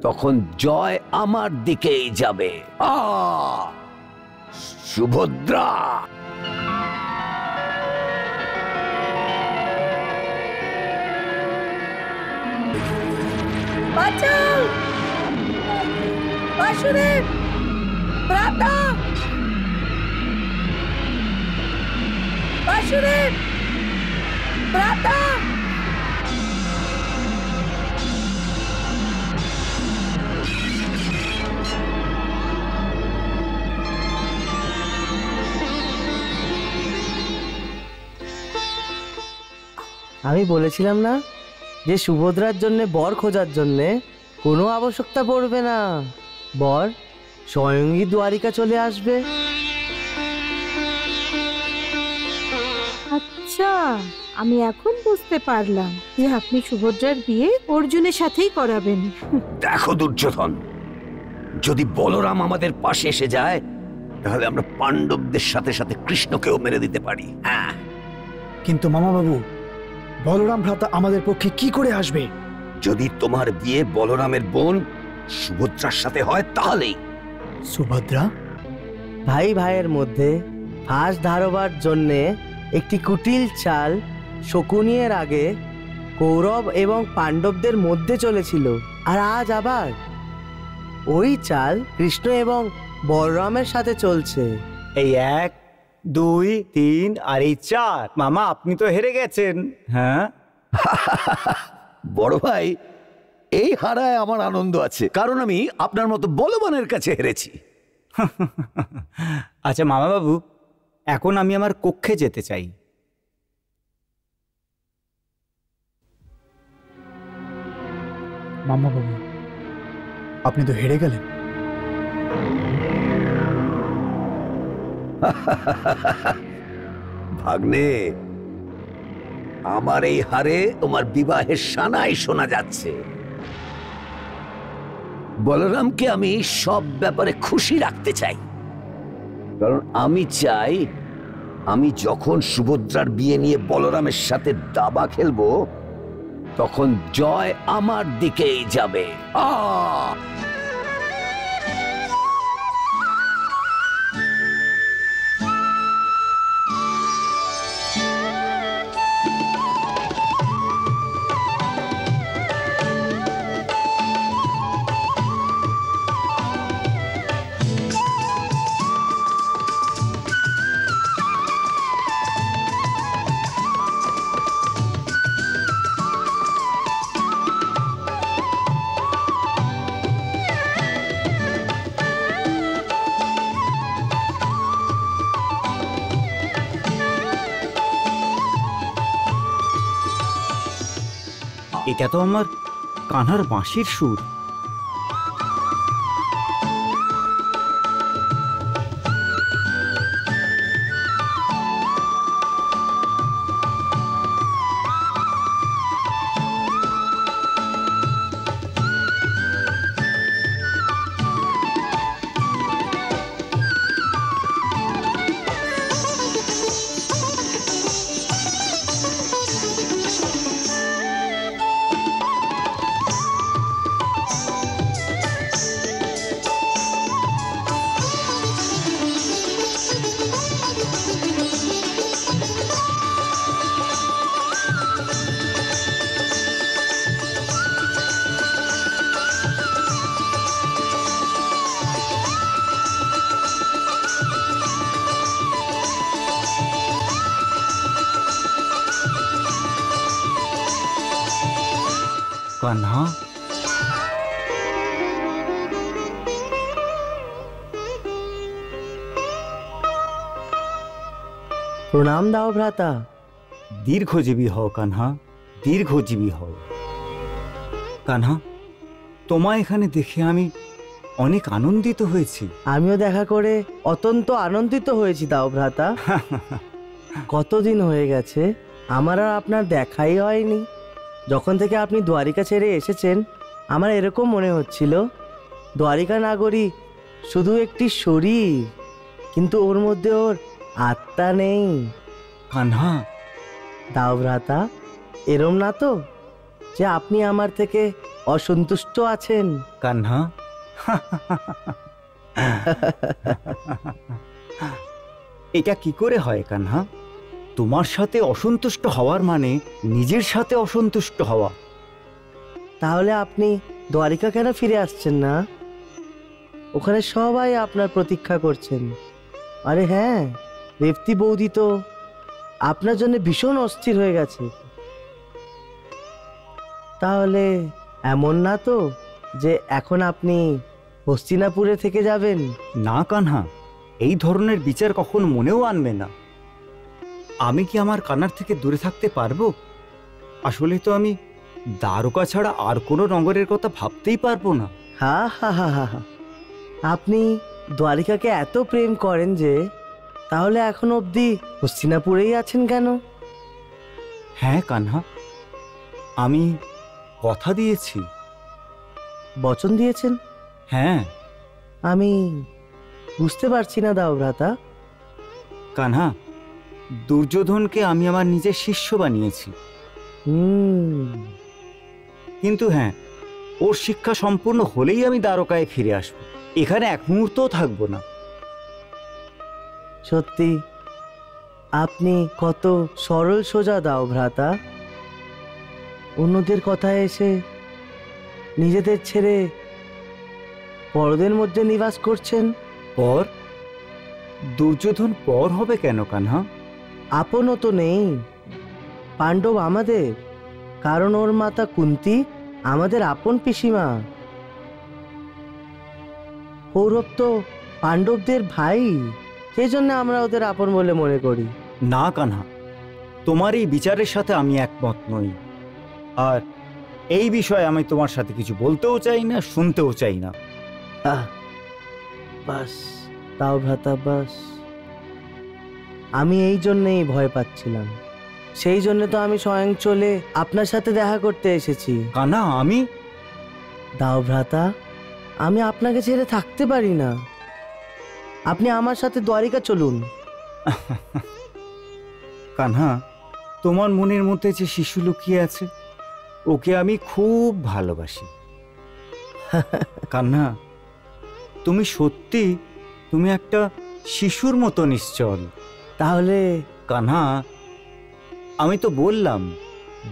তখন জয় আমার দিকেই যাবে। সুভদ্রা! বাঁচাও! বাসুদেব! প্রাতা! বাসুদেব! প্রাতা! আমি বলেছিলাম না যে সুভদ্রার জন্য বর খোঁজার জন্যে কোনো আবশ্যকতা পড়বে না। বর স্বয়ংই দ্বারিকা চলে আসবে। আচ্ছা, আমি এখন বুঝতে পারলাম যে আপনি সুভদ্রার বিয়ে অর্জুনের সাথেই করাবেন। দেখো দুর্যোধন, যদি বলরাম আমাদের পাশে এসে যায়, তাহলে আমরা পাণ্ডবদের সাথে সাথে কৃষ্ণকেও মেরে দিতে পারি। হ্যাঁ, কিন্তু মামা বাবু, বলরাম ভ্রাতা আমাদের পক্ষে কি করে আসবে? যদি তোমার বিয়ে বলরামের বোন সুভদ্রার সাথে হয়, তাহলেই। সুভদ্রা? ভাই ভাইয়ের মধ্যে ফাঁস ধারবার জন্যে একটি কুটিল চাল শকুনিয়ের আগে কৌরব এবং পাণ্ডবদের মধ্যে চলেছিল, আর আজ আবার ওই চাল কৃষ্ণ এবং বলরামের সাথে চলছে। এই 1 2 3 আর এই 4। মামা, আপনি তো হেরে গেছেন। হ্যাঁ, বড় ভাই, এই হারায় আমার আনন্দ আছে, কারণ আমি আপনার মতো বলবানের কাছে হেরেছি। আচ্ছা মামা বাবু, এখন আমি আমার কক্ষে যেতে চাই। মামা বাবু, আপনি তো হেরে গেলেন। ভাগ্নে, আমার এই হারে তোমার বিবাহের সানাই শোনা যাচ্ছে। বলরামকে আমি সব ব্যাপারে খুশি রাখতে চাই, কারণ আমি চাই আমি যখন সুভদ্রার বিয়ে নিয়ে বলরামের সাথে দাবা খেলবো তখন জয় আমার দিকেই যাবে। এটা তো আমার কানহার বাঁশির সুর। কানহা, প্রণাম দাও ভ্রাতা। দীর্ঘজীবী হও কানহা, দীর্ঘজীবী হও। কানহা, তোমায় এখানে দেখে আমি অনেক আনন্দিত হয়েছি। আমিও দেখা করে অত্যন্ত আনন্দিত হয়েছি দাও ভ্রাতা। কতদিন হয়ে গেছে আমার আর আপনার দেখাই হয়নি। যখন থেকে আপনি দ্বারিকা ছেড়ে এসেছেন আমার এরকম মনে হচ্ছিল দ্বারিকা নাগরী শুধু একটি শরীর, কিন্তু ওর মধ্যে ওর আত্মা নেই। কানহা, দাও ভ্রাতা, এরম না তো যে আপনি আমার থেকে অসন্তুষ্ট আছেন? কানহা, এটা কি করে হয় কানহা? তোমার সাথে অসন্তুষ্ট হওয়ার মানে নিজের সাথে অসন্তুষ্ট হওয়া। তাহলে আপনি দ্বারিকা কেন ফিরে আসছেন না? ওখানে সবাই আপনার প্রতীক্ষা করছেন। আরে হ্যাঁ, রেবতী বৌদি তো আপনার জন্য ভীষণ অস্থির হয়ে গেছে। তাহলে এমন না তো যে এখন আপনি হস্তিনাপুরে থেকে যাবেন? না কানহা, এই ধরনের বিচার কখনো মনেও আনবে না। আমি কি আমার কান্নার থেকে দূরে থাকতে পারবো? আসলে তো আমি দ্বারকা ছাড়া আর কোনো নগরের কথা ভাবতেই পারবো না। হা হা হা হা হা, আপনি দ্বারিকাকে এত প্রেম করেন যে তাহলে এখন অবধি হস্তিনাপুরেই আছেন কেন? হ্যাঁ কানহা, আমি কথা দিয়েছি। বচন দিয়েছেন? হ্যাঁ। আমি বুঝতে পারছি না দাও ভ্রাতা। কানহা, দুর্যোধনকে আমি আমার নিজের শিষ্য বানিয়েছি। কিন্তু হ্যাঁ, ওর শিক্ষা সম্পূর্ণ হলেই আমি দ্বারকায় ফিরে আসবো। এখানে এক মুহূর্তও থাকবো না। সত্যি আপনি কত সরল সোজা দাও ভ্রাতা। অন্যদের কথায় এসে নিজেদের ছেড়ে পরদের মধ্যে নিবাস করছেন। পর? দুর্যোধন পর হবে কেন কানহা? আপনও তো নেই। পাণ্ডব আমাদের, কারণ ওর মাতা কুন্তী আমাদের আপন পিসিমা। কৌরব তো পাণ্ডবদের ভাই, সেই জন্য আমরা ওদের আপন বলে মনে করি। না কানহা, তোমার এই বিচারের সাথে আমি একমত নই। আর এই বিষয়ে আমি তোমার সাথে কিছু বলতেও চাই না, শুনতেও চাই না। বাস তাও ভ্রাতা, বাস। আমি এই জন্যেই ভয় পাচ্ছিলাম। সেই জন্য তো আমি স্বয়ং চলে আপনার সাথে দেখা করতে এসেছি। কানা, আমি দাও ভ্রাতা, আমি আপনাকে ছেড়ে থাকতে পারি না। আপনি আমার সাথে দ্বারিকা চলুন। কানহা, তোমার মনের মধ্যে যে শিশু লুকিয়ে আছে, ওকে আমি খুব ভালোবাসি। কান্না, তুমি সত্যি তুমি একটা শিশুর মতো নিশ্চল। তাহলে কানহা, আমি তো বললাম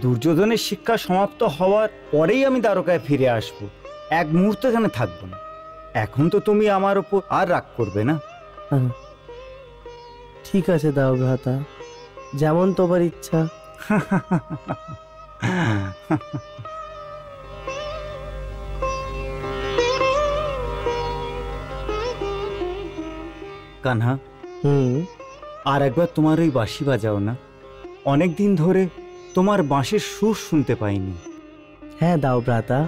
দুর্যোধনের শিক্ষা সমাপ্ত হওয়ার পরেই আমি দ্বারকায় ফিরে আসব, এক মুহূর্ত এখানে থাকবো না। এখন তো তুমি আমার ওপর আর রাগ করবে না? ঠিক আছে দাও ভ্রাতা, যেমন তোমার ইচ্ছা। কানহা, আর একবার তোমার ওই বাঁশি বাজাও না, অনেকদিন ধরে তোমার বাঁশির সুর শুনতে পাইনি। হ্যাঁ দাও ভ্রাতা।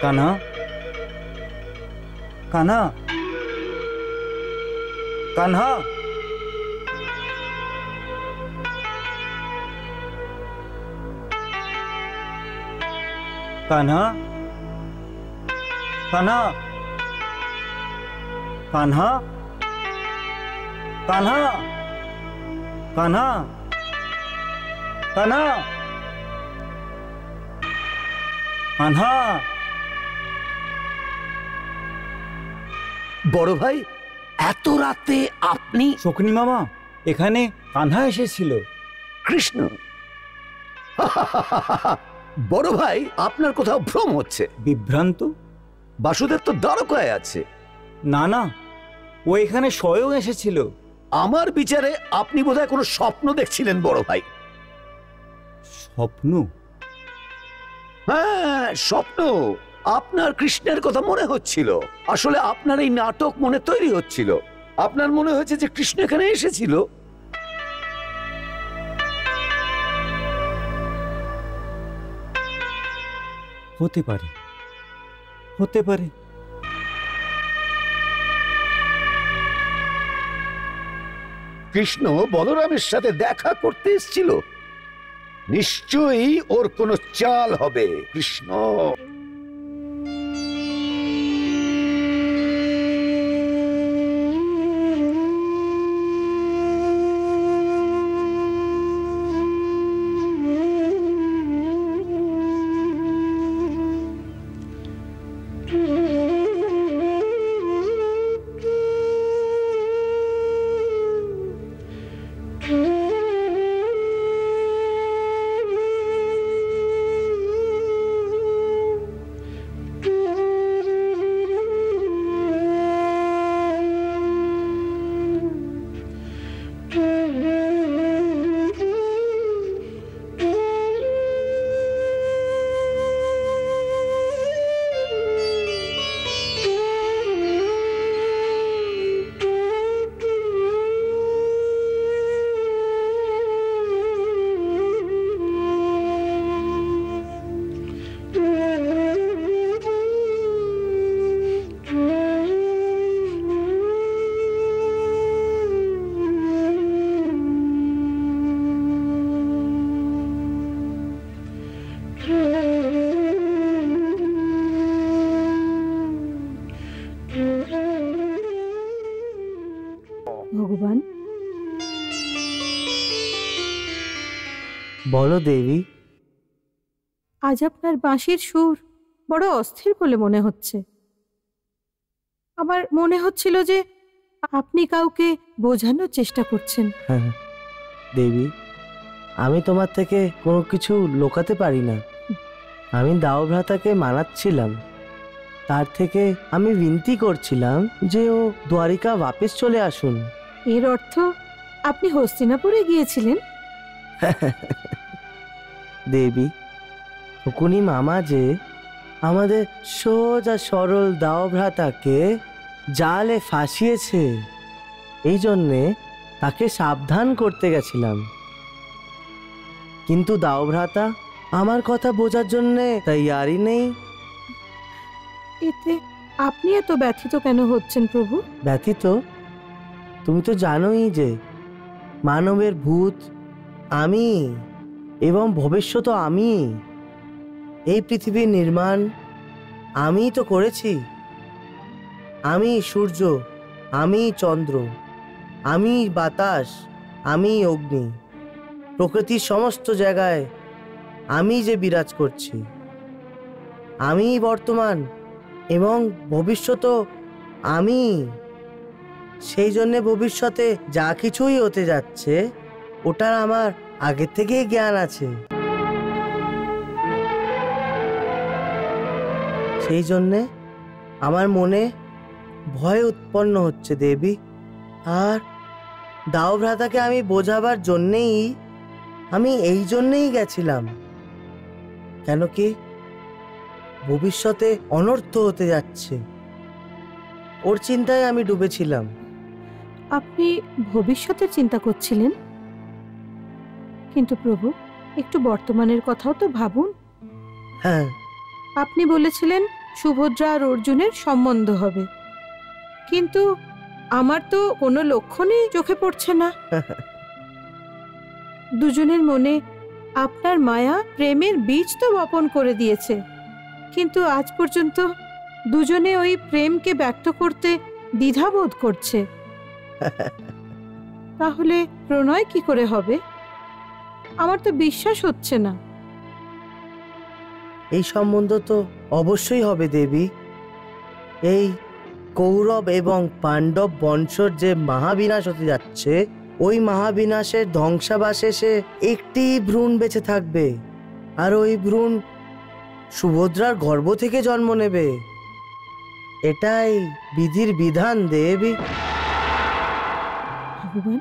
কানহা, কানহা, কানহা, কানহা, কানহা, কানহা, কানহা, কানহা, কানহা, কানহা। বড় ভাই, এত রাতে আপনি? শকুনি মামা, এখানে কানহা এসেছিল। কৃষ্ণ? বড় ভাই, আপনার কোথাও ভ্রম হচ্ছে। বিভ্রান্ত? বাসুদেব তো দ্বারকায় আছে। না না, ও এখানে স্বয়ং এসেছিল। আমার বিচারে আপনি বোধহয় কোনো স্বপ্ন দেখছিলেন বড় ভাই। স্বপ্ন? হ্যাঁ, স্বপ্ন। আপনার কৃষ্ণের কথা মনে হচ্ছিল। আসলে আপনার এই নাটক মনে তৈরি হচ্ছিল। আপনার মনে হয়েছে যে কৃষ্ণ এখানে এসেছিল। হতে পারে, হতে পারে। কৃষ্ণ বলরামের সাথে দেখা করতে এসেছিল। নিশ্চয়ই ওর কোনো চাল হবে। কৃষ্ণ ভগবান। বলো দেবী। আজ আপনার বাঁশির সুর বড় অস্থির বলে মনে হচ্ছে। আমার মনে হচ্ছিল যে আপনি কাউকে বোঝানোর চেষ্টা করছেন। দেবী, আমি তোমার থেকে কোনো কিছু লুকাতে পারি না। আমি দাওভ্রাতাকে মানাচ্ছিলাম, তার থেকে আমি বিনতি করছিলাম যে ও দ্বারিকা বাপস চলে আসুন। এর অর্থ আপনি হস্তিনাপুরে গিয়েছিলেন? দেবী, শকুনি মামা যে আমাদের সোজা সরল দাওভ্রাতাকে জালে ফাঁসিয়েছে, এই জন্যে তাকে সাবধান করতে গেছিলাম। কিন্তু দাওভ্রাতা আমার কথা বোঝার জন্যে তৈয়ারই নেই। এতে আপনি এত ব্যথিত কেন হচ্ছেন প্রভু? ব্যথিত? তুমি তো জানোই যে মানবের ভূত আমি এবং ভবিষ্যৎ আমি। এই পৃথিবীর নির্মাণ আমিই তো করেছি। আমি সূর্য, আমি চন্দ্র, আমি বাতাস, আমি অগ্নি, প্রকৃতির সমস্ত জায়গায় আমি যে বিরাজ করছি। আমি বর্তমান এবং ভবিষ্যৎও আমি। সেই জন্যে ভবিষ্যতে যা কিছুই হতে যাচ্ছে ওটার আমার আগের থেকেই জ্ঞান আছে। সেই জন্যে আমার মনে ভয় উৎপন্ন হচ্ছে দেবী। আর দাওভ্রাতাকে আমি বোঝাবার জন্যেই আমি এই জন্যেই গেছিলাম, কেন কি ভবিষ্যতে অনর্থ হতে যাচ্ছে, ওর চিন্তায় আমি ডুবেছিলাম। আপনি ভবিষ্যতের চিন্তা করছিলেন, কিন্তু প্রভু একটু বর্তমানের কথাও তো ভাবুন। হ্যাঁ, আপনি বলেছিলেন সুভদ্রা আর অর্জুনের সম্বন্ধ হবে, কিন্তু আমার তো কোনো লক্ষণই চোখে পড়ছে না। দুজনের মনে আপনার মায়া প্রেমের বীজ তো বপন করে দিয়েছে, কিন্তু আজ পর্যন্ত দুজনে ওই প্রেমকে ব্যক্ত করতে দ্বিধাবোধ করছে। তাহলে প্রণয় কি করে হবে? আমার তো বিশ্বাস হচ্ছে না। এই সম্বন্ধ তো অবশ্যই হবে দেবী। এই কৌরব এবং পাণ্ডব বংশর যে মহাবিনাশ হতে যাচ্ছে, ওই মহাবিনাশের ধ্বংসাবশেষে একটি ভ্রূণ বেঁচে থাকবে, আর ওই ভ্রূণ সুভদ্রার গর্ভ থেকে জন্ম নেবে। এটাই বিধির বিধান দেবী। ভগবান,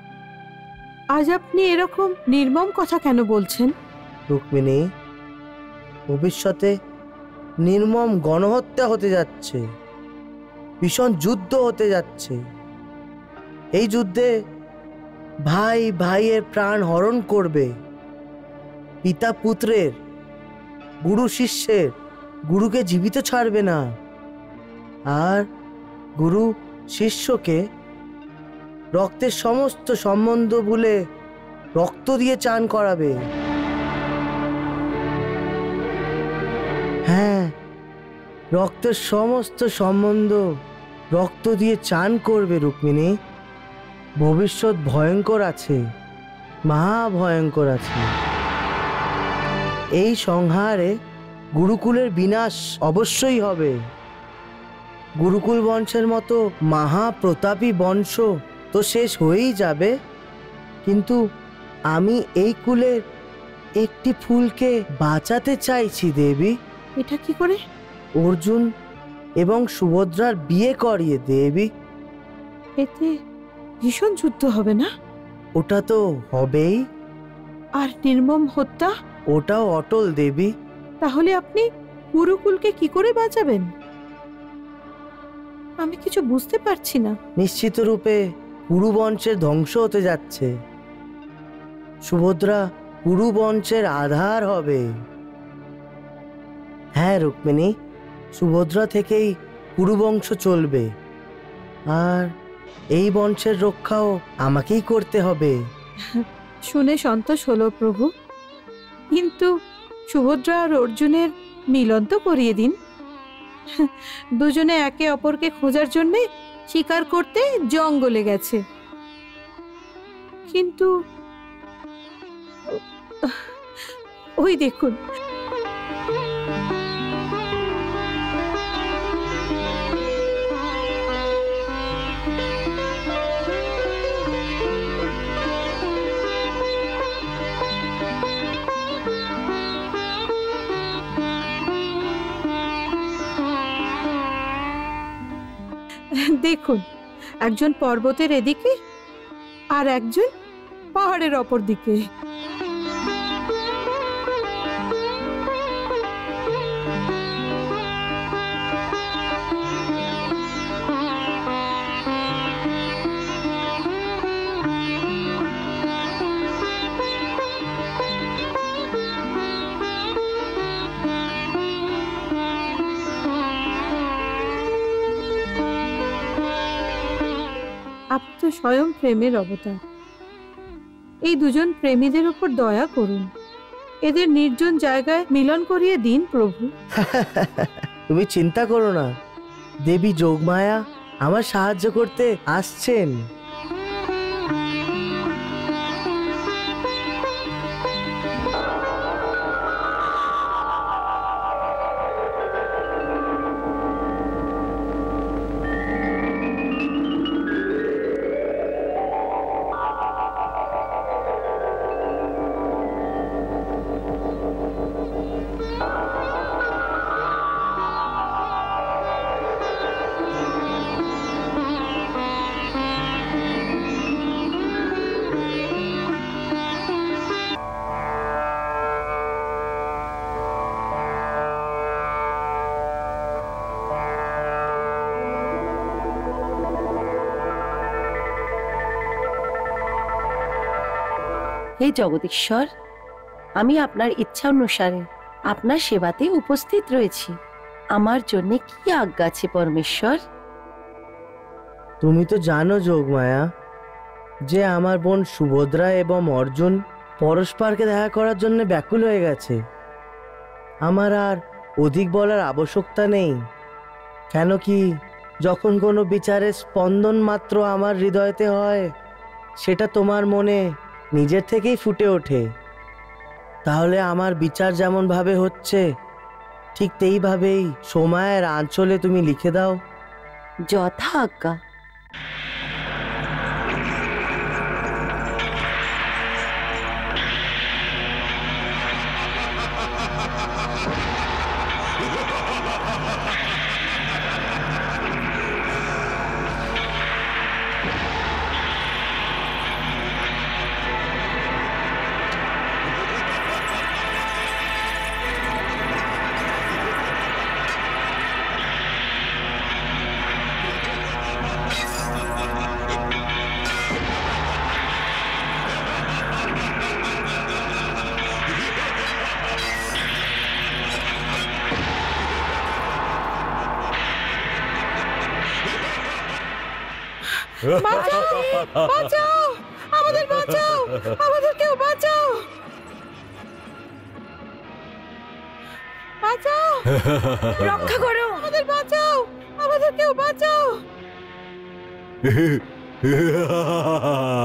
আজ আপনি এরকম নির্মম কথা কেন বলছেন? রুক্মিণী, ভবিষ্যতে নির্মম গণহত্যা হতে যাচ্ছে, ভীষণ যুদ্ধ হতে যাচ্ছে। এই যুদ্ধে ভাই ভাইয়ের প্রাণ হরণ করবে, পিতা পুত্রের, গুরু শিষ্যের, গুরুকে জীবিত ছাড়বে না, আর গুরু শিষ্যকে রক্তের সমস্ত সম্বন্ধ ভুলে রক্ত দিয়ে চান করাবে। হ্যাঁ, রক্তের সমস্ত সম্বন্ধ রক্ত দিয়ে চান করবে রুক্মিণী। ভবিষ্যৎ ভয়ঙ্কর আছে, মহা ভয়ঙ্কর আছে। এই সংহারে গুরুকুলের বিনাশ অবশ্যই হবে। গুরুকুল বংশের মতো মহাপ্রতাপী বংশ তো শেষ হয়েই যাবে, কিন্তু আমি এই কুলের একটি ফুলকে বাঁচাতে চাইছি দেবী। এটা কি করে? অর্জুন এবং সুভদ্রার বিয়ে করিয়ে দেবী। এতে ভীষণ যুদ্ধ হবে না? ওটা তো হবেই। আর নির্মম হত্যা? ওটাও অটল দেবী। তাহলে আপনি গুরুকুলকে কি করে বাঁচাবেন? আমি কিছু বুঝতে পারছি না। নিশ্চিত রূপে কুরু বংশের ধ্বংস হতে যাচ্ছে। সুভদ্রা কুরু বংশের আধার হবে। হ্যাঁ রুক্মিণী, সুভদ্রা থেকেই কুরু বংশ চলবে, আর এই বংশের রক্ষাও আমাকেই করতে হবে। শুনে সন্তোষ হলো প্রভু, কিন্তু সুভদ্রা আর অর্জুনের মিলন তো করিয়ে দিন। দুজনে একে অপরকে খোঁজার জন্যে শিকার করতে জঙ্গলে গেছে, কিন্তু ওই দেখুন, দেখুন, একজন পর্বতের এদিকে আর একজন পাহাড়ের অপর দিকে। আপনি তো স্বয়ং প্রেমের অবতার। এই দুজন প্রেমীদের উপর দয়া করুন, এদের নির্জন জায়গায় মিলন করিয়ে দিন প্রভু। তুমি চিন্তা করো না, দেবী যোগমায়া আমার সাহায্য করতে আসছেন। হে জগদীশ্বর, আমি আপনার ইচ্ছা অনুসারে আপনার সেবাতে উপস্থিত রয়েছি। আমার জন্য কি আজ্ঞা আছে পরমেশ্বর? তুমি তো জানো যোগমায়া যে আমার বোন সুভদ্রা এবং অর্জুন পরস্পরকে দেখা করার জন্য ব্যাকুল হয়ে গেছে। আমার আর অধিক বলার আবশ্যকতা নেই, কেন কি যখন কোনো বিচারের স্পন্দন মাত্র আমার হৃদয়তে হয়, সেটা তোমার মনে নিজের থেকেই ফুটে ওঠে। তাহলে আমার বিচার যেমন ভাবে হচ্ছে ঠিক তেইভাবেই সময়ের আঁচলে তুমি লিখে দাও। যথা আজ্ঞা। বাঁচাও, বাঁচাও, আমাদের বাঁচাও, আমাদেরকেও বাঁচাও, বাঁচাও, রক্ষা করো, আমাদের বাঁচাও, আমাদেরকেও বাঁচাও।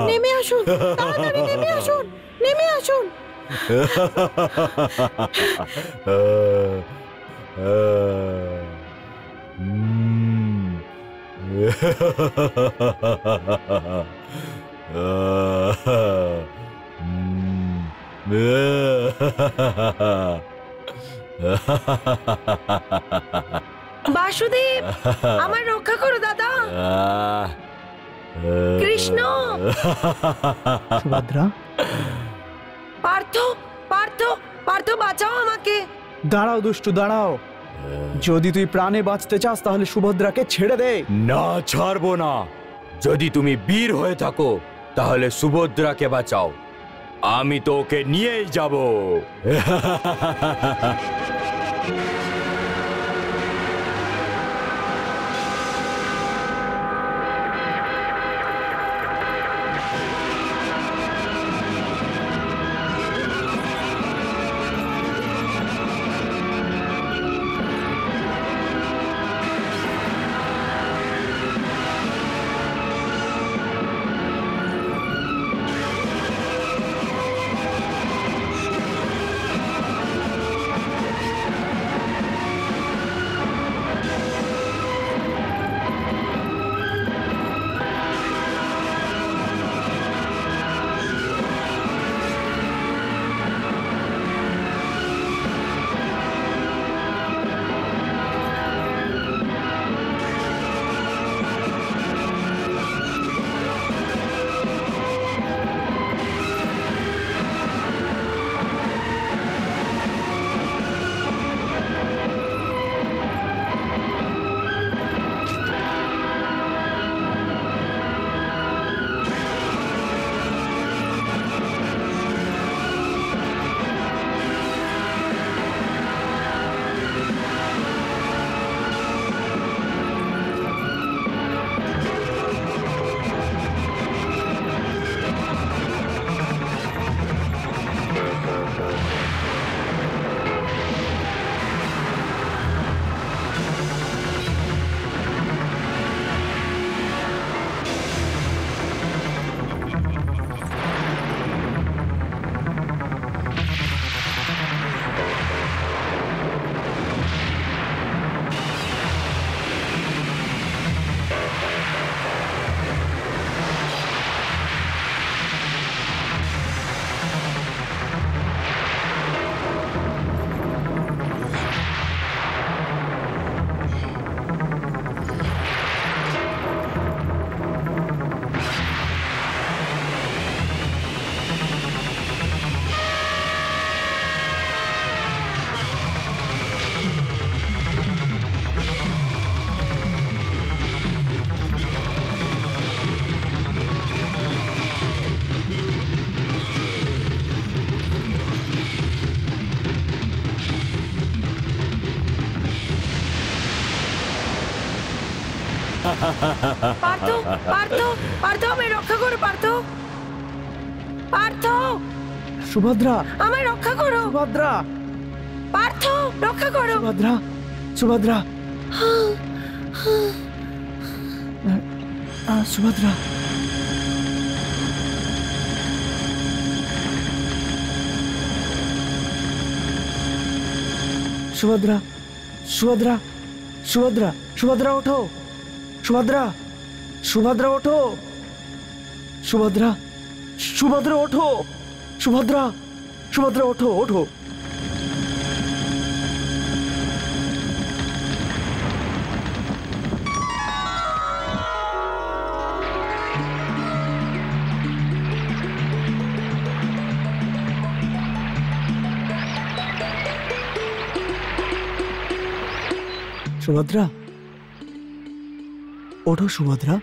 নেমে আসুন, তাড়াতাড়ি নেমে আসুন, নেমে আসুন। বাসুদেব, আমার রক্ষা করো দাদা। কৃষ্ণ, সুভদ্রা, পার্থ, পার্থ, পার্থ, বাঁচাও আমাকে। দাঁড়াও দুষ্টু, দাঁড়াও। যদি তুই প্রাণে বাঁচতে চাস তাহলে সুভদ্রাকে ছেড়ে দে। না, ছাড়বো না। যদি তুমি বীর হয়ে থাকো তাহলে সুভদ্রাকে বাঁচাও, আমি তো ওকে নিয়েই যাব। পার্থ, পার্থ, পার্থ, আমায় রক্ষা করো পার্থ। পার্থ, সুভদ্রা, আমায় রক্ষা করো। সুভদ্রা, পার্থ, রক্ষা করো। সুভদ্রা, সুভদ্রা, সুভদ্রা। সুভদ্রা, সুভদ্রা, সুভদ্রা, সুভদ্রা ওঠো। সুভদ্রা, সুভদ্রা ওঠো। সুভদ্রা, সুভদ্রা ওঠো। সুভদ্রা, সুভদ্রা ওঠো, ওঠো। সুভদ্রা, ওঠো সুভদ্রা,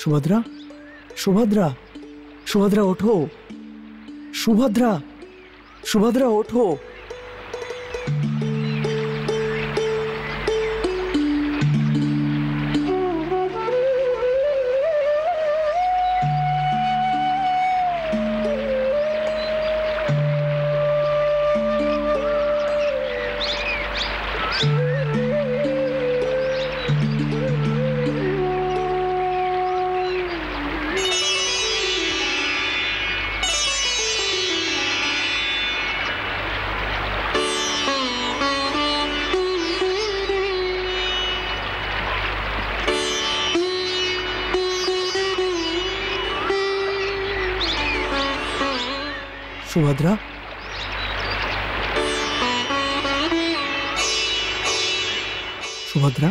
সুভদ্রা, সুভদ্রা, সুভদ্রা ওঠো। সুভদ্রা, সুভদ্রা ওঠো। সুভদ্রা, সুভদ্রা,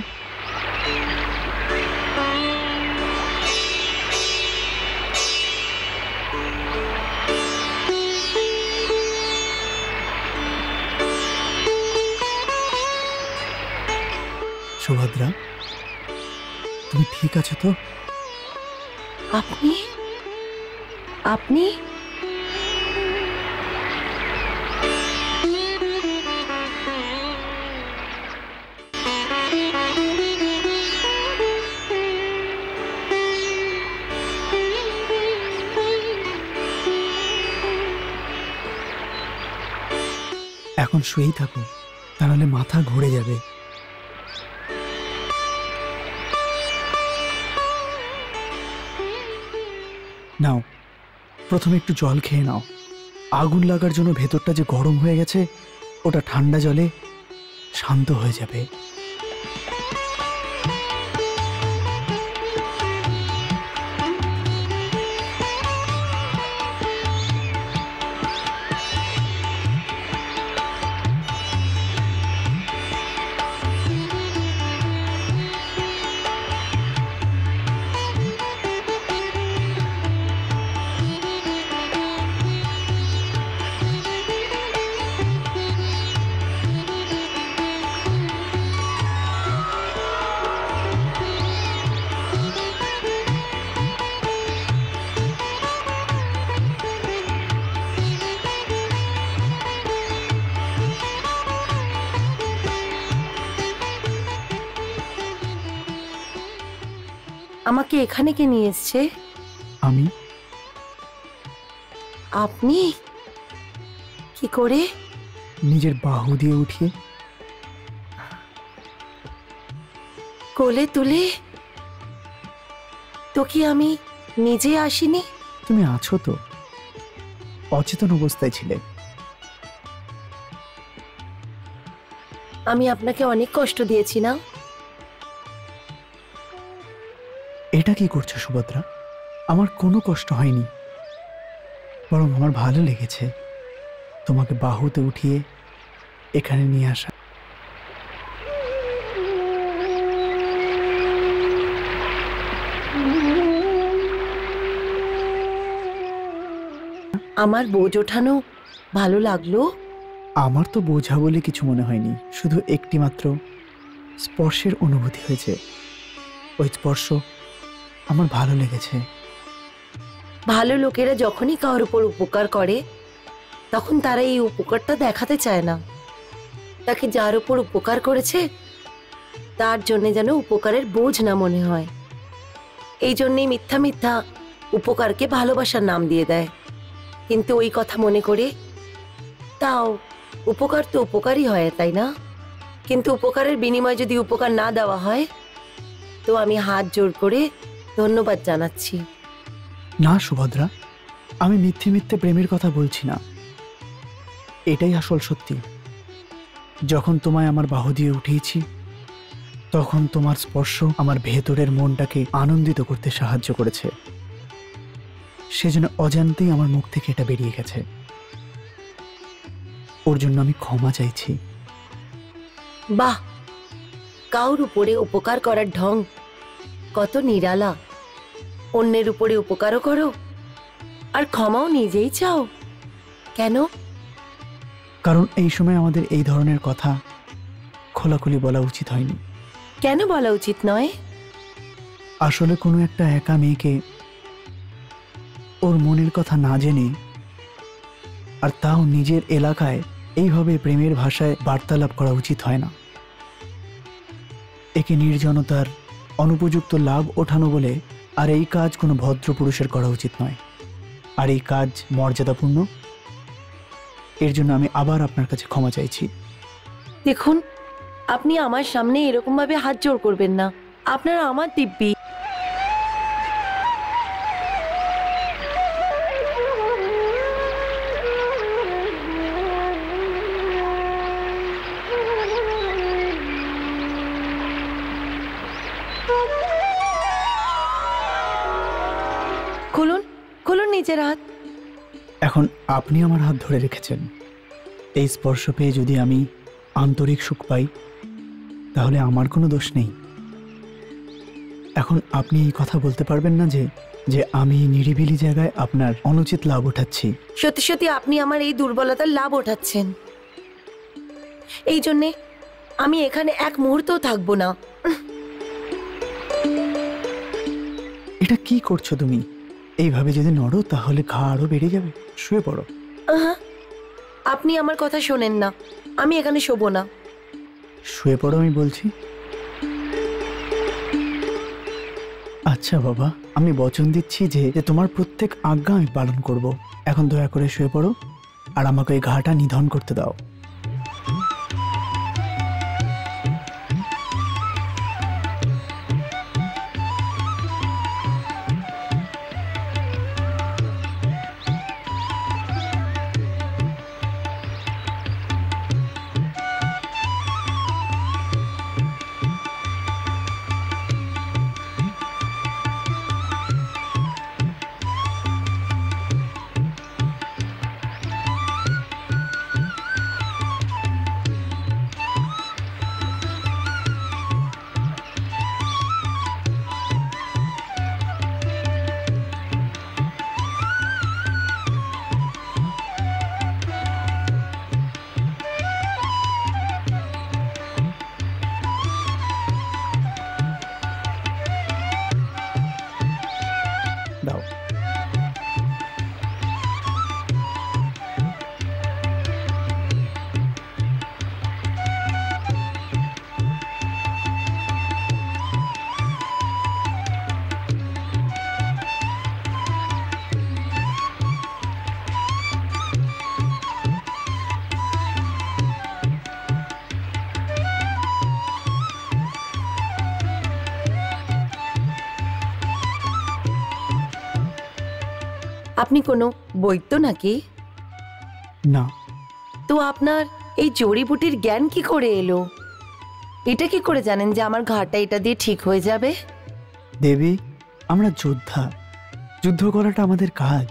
সুভদ্রা, তুমি ঠিক আছো তো? আপনি, আপনি এখন শুয়েই থাকো, তাহলে মাথা ঘুরে যাবে। নাও, প্রথমে একটু জল খেয়ে নাও। আগুন লাগার জন্য ভেতরটা যে গরম হয়ে গেছে, ওটা ঠান্ডা জলে শান্ত হয়ে যাবে। আমাকে এখানে কে নিয়ে এসছে? আমি। আপনি কি করে? নিজের বাহু দিয়ে উঠিয়ে। কোলে তুলে? তো কি আমি নিজে আসিনি? তুমি আছো তো, অচেতন অবস্থায় ছিলে। আমি আপনাকে অনেক কষ্ট দিয়েছি না? এটা কি করছো সুভদ্রা? আমার কোনো কষ্ট হয়নি, বরং আমার ভালো লেগেছে তোমাকে বাহুতে উঠিয়ে এখানে নিয়ে আসা। আমার বোঝ ওঠানো ভালো লাগলো? আমার তো বোঝা বলে কিছু মনে হয়নি, শুধু একটি মাত্র স্পর্শের অনুভূতি হয়েছে। ওই স্পর্শ আমার ভালো লেগেছে। ভালো লোকেরা যখনই কারোর উপর উপকার করে, তখন তারা এই উপকারটা দেখাতে চায় না। তাকে যার উপর উপকার করেছে তার জন্য যেন উপকারের বোঝ না মনে হয়। এই জন্যেই মিথ্যা মিথ্যা উপকারকে ভালোবাসার নাম দিয়ে দেয়, কিন্তু ওই কথা মনে করে তাও উপকার তো উপকারই হয়, তাই না? কিন্তু উপকারের বিনিময়ে যদি উপকার না দেওয়া হয় তো আমি হাত জোড় করে ধন্যবাদ জানাচ্ছি। না সুভদ্রা, আমি মিথ্যে মিথ্যে প্রেমের কথা বলছি না, এটাই আসল সত্যি। যখন তোমায় আমার বাহু দিয়ে উঠিয়েছি তখন তোমার স্পর্শ আমার ভেতরের মনটাকে আনন্দিত করতে সাহায্য করেছে, সেজন্য অজান্তেই আমার মুখ থেকে এটা বেরিয়ে গেছে। ওর জন্য আমি ক্ষমা চাইছি। বাহ, কাউর উপরে উপকার করার ঢং কত নিরালা। অন্যের উপরে উপকারও করো আর ক্ষমাও নিজেই চাও। কেন? কারণ এই সময় আমাদের এই ধরনের কথা খোলাখুলি বলা উচিত হয়নি। কেন বলা উচিত নয়? আসলে কোনো একটা একা মেয়েকে ওর মনের কথা না জেনে, আর তাও নিজের এলাকায়, এইভাবে প্রেমের ভাষায় বার্তালাপ করা উচিত হয় না। একে নির্জনতার অনুপযুক্ত লাভ ওঠানো বলে, আর এই কাজ কোনো ভদ্র পুরুষের করা উচিত নয়। আর এই কাজ মর্যাদাপূর্ণ, এর জন্য আমি আবার আপনার কাছে ক্ষমা চাইছি। দেখুন, আপনি আমার সামনে এরকম ভাবে হাত জোড় করবেন না। আপনারা আমার দিব্যি। খুলুন খুলুন নিজের হাত। এখন আপনি আমার হাত ধরে রেখেছেন, এই স্পর্শ পেয়ে যদি আমি আন্তরিক সুখ পাই তাহলে আমার কোনো দোষ নেই। এখন আপনি এই কথা বলতে পারবেন না যে যে আমি নিরিবিলি জায়গায় আপনার অনুচিত লাভ উঠাচ্ছি। সত্যি সত্যি আপনি আমার এই দুর্বলতার লাভ ওঠাচ্ছেন। এই জন্যে আমি এখানে এক মুহূর্তও থাকবো না। এটা কি করছো তুমি? এইভাবে যদি নড়ো তাহলে ঘা আরো বেড়ে যাবে। শুয়ে পড়ো। আপনি আমার কথা শোনেন না, আমি এখানে শোবো না। শুয়ে পড়ো আমি বলছি। আচ্ছা বাবা, আমি বচন দিচ্ছি যে তোমার প্রত্যেক আজ্ঞা আমি পালন করব। এখন দয়া করে শুয়ে পড়ো আর আমাকে এই ঘাটা নিধন করতে দাও। দাও। আপনি কোনো বৈদ্য নাকি? না। তো আপনার এই জড়িবুটির জ্ঞান কি করে এলো? এটা কি করে জানেন যে আমার ঘাটা এটা দিয়ে ঠিক হয়ে যাবে? দেবী, আমরা যোদ্ধা, যুদ্ধ করাটা আমাদের কাজ,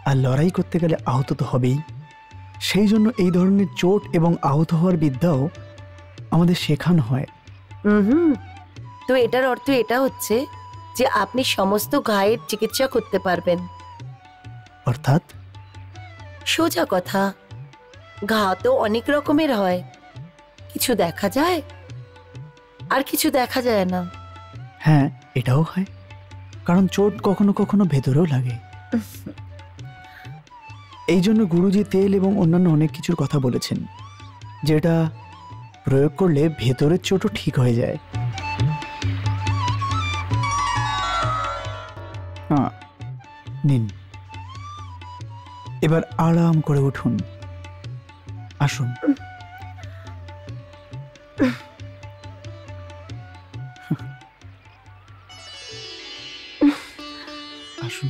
আর লড়াই করতে গেলে আহত তো হবেই। সেই জন্য এই ধরনের চোট এবং আহত হওয়ার বিদ্যাও আমাদের শেখানো হয়। তো এটার অর্থ এটা হচ্ছে যে আপনি সমস্ত ঘায়ের চিকিৎসা করতে পারবেন। অর্থাৎ? সোজা কথা, ঘা তো অনেক রকমের হয়, কিছু দেখা যায় আর কিছু দেখা যায় না। হ্যাঁ, এটাও হয়, কারণ চোট কখনো কখনো ভেতরেও লাগে। এই জন্য গুরুজি তেল এবং অন্যান্য অনেক কিছুর কথা বলেছেন, যেটা প্রয়োগ করলে ভেতরের চোটও ঠিক হয়ে যায়। হ্যাঁ, নিন। এবার আরাম করে উঠুন, আসুন। আসুন।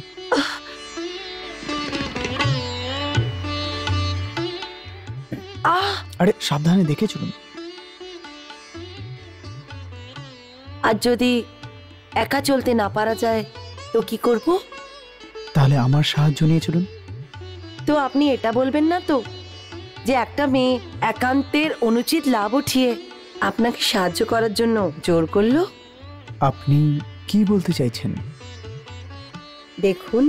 আরে সাবধানে দেখে চলুন। আর যদি একা চলতে না পারা যায় তো কি করব? তাহলে আমার সাহায্য নিয়ে চলুন। তো আপনি এটা বলবেন না তো যে একটা মেয়ে একান্তের অনুচিত লাভ উঠিয়ে আপনাকে সাহায্য করার জন্য জোর করলো? আপনি কি বলতে চাইছেন? দেখুন,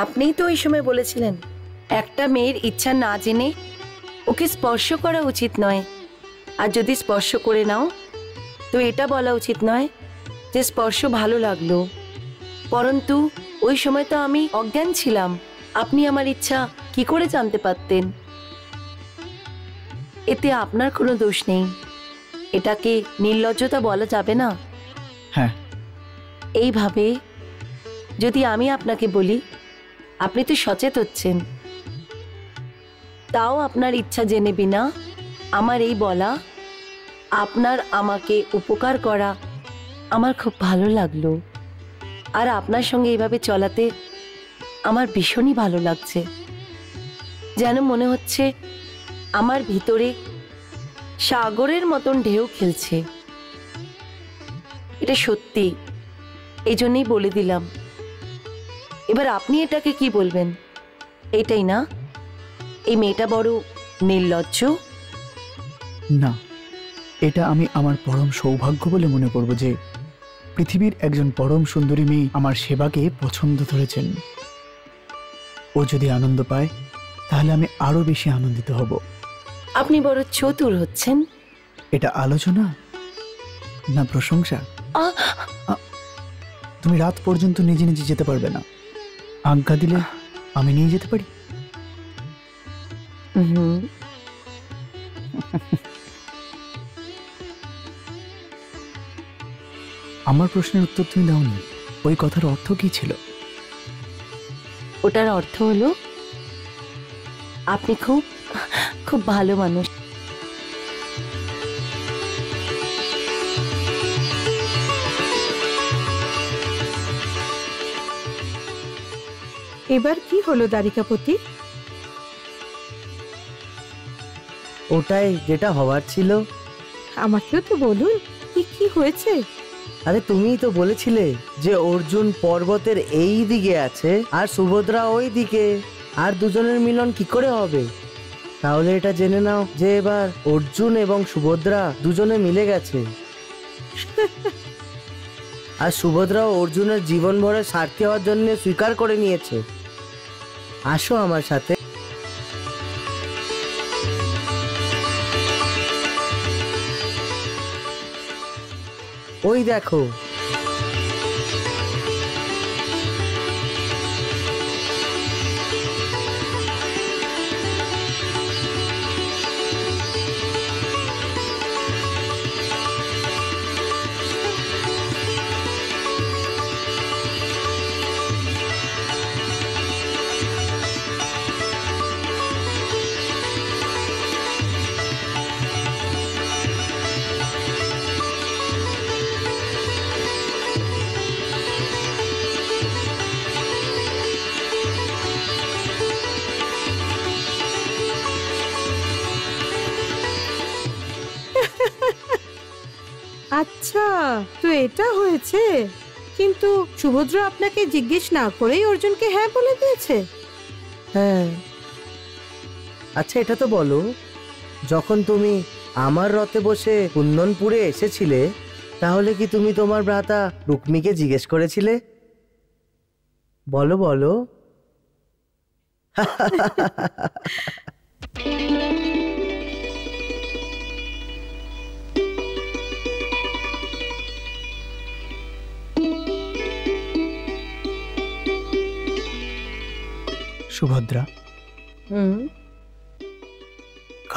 আপনিই তো ওই সময় বলেছিলেন একটা মেয়ের ইচ্ছা না জেনে ওকে স্পর্শ করা উচিত নয়, আর যদি স্পর্শ করে নাও তো এটা বলা উচিত নয় যে স্পর্শ ভালো লাগলো। পরন্তু ওই সময় তো আমি অজ্ঞান ছিলাম, আপনি আমার ইচ্ছা কি করে জানতে পারতেন? এতে আপনার কোনো দোষ নেই। এটাকে নির্লজ্জতা বলা যাবে না? হ্যাঁ। এইভাবে যদি আমি আপনাকে বলি, আপনি তো সচেত হচ্ছেন, তাও আপনার ইচ্ছা জেনে বিনা আমার এই বলা, আপনার আমাকে উপকার করা আমার খুব ভালো লাগলো। আর আপনার সঙ্গে এইভাবে চলাতে আমার ভীষণই ভালো লাগছে। যেন মনে হচ্ছে আমার ভিতরে সাগরের মতন ঢেউ খেলছে। এটা সত্যি, এই জন্যই বলে দিলাম। এবার আপনি এটাকে কি বলবেন? এইটাই না, এই মেয়েটা বড় নির্লজ্জ? না, এটা আমি আমার পরম সৌভাগ্য বলে মনে করব যে পৃথিবীর একজন পরম সুন্দরী মেয়ে আমার সেবাকে পছন্দ ধরেছেন। ও যদি আনন্দ পায় তাহলে আমি আরো বেশি আনন্দিত হব। আপনি বড় চতুর হচ্ছেন। এটা আলোচনা না প্রশংসা? তুমি রাত পর্যন্ত নিজে নিজে যেতে পারবে না, আজ্ঞা দিলে আমি নিয়ে যেতে পারি। আমার প্রশ্নের উত্তর তুমি দাওনি। ওই কথার অর্থ কি ছিল? ওটার অর্থ হলো আপনি খুব খুব ভালো মানুষ। এবার কি হলো দ্বারিকাপতি? ওটাই যেটা হওয়ার ছিল। আমাকেও তো বলুন, কি কি হয়েছে? আরে তুমিই তো বলেছিলে যে অর্জুন পর্বতের এই দিকে আছে আর সুভদ্রা ওই দিকে, আর দুজনের মিলন কি করে হবে? তাহলে এটা জেনে নাও যে এবার অর্জুন এবং সুভদ্রা দুজনে মিলে গেছে। আর সুভদ্রাও অর্জুনের জীবন ভরে সারথি হওয়ার জন্য স্বীকার করে নিয়েছে। আসো আমার সাথে। ওই দেখো, আচ্ছা, তো এটা হয়েছে। কিন্তু সুভদ্রা আপনাকে জিজ্ঞেস না করেই অর্জুনকে হ্যাঁ বলে দিয়েছে? হ্যাঁ। আচ্ছা এটা তো বলো, যখন তুমি আমার রথে বসে কুন্দনপুরে এসেছিলে তাহলে কি তুমি তোমার ভ্রাতা রুক্মিকে জিজ্ঞেস করেছিলে? বলো বলো। সুভদ্রা,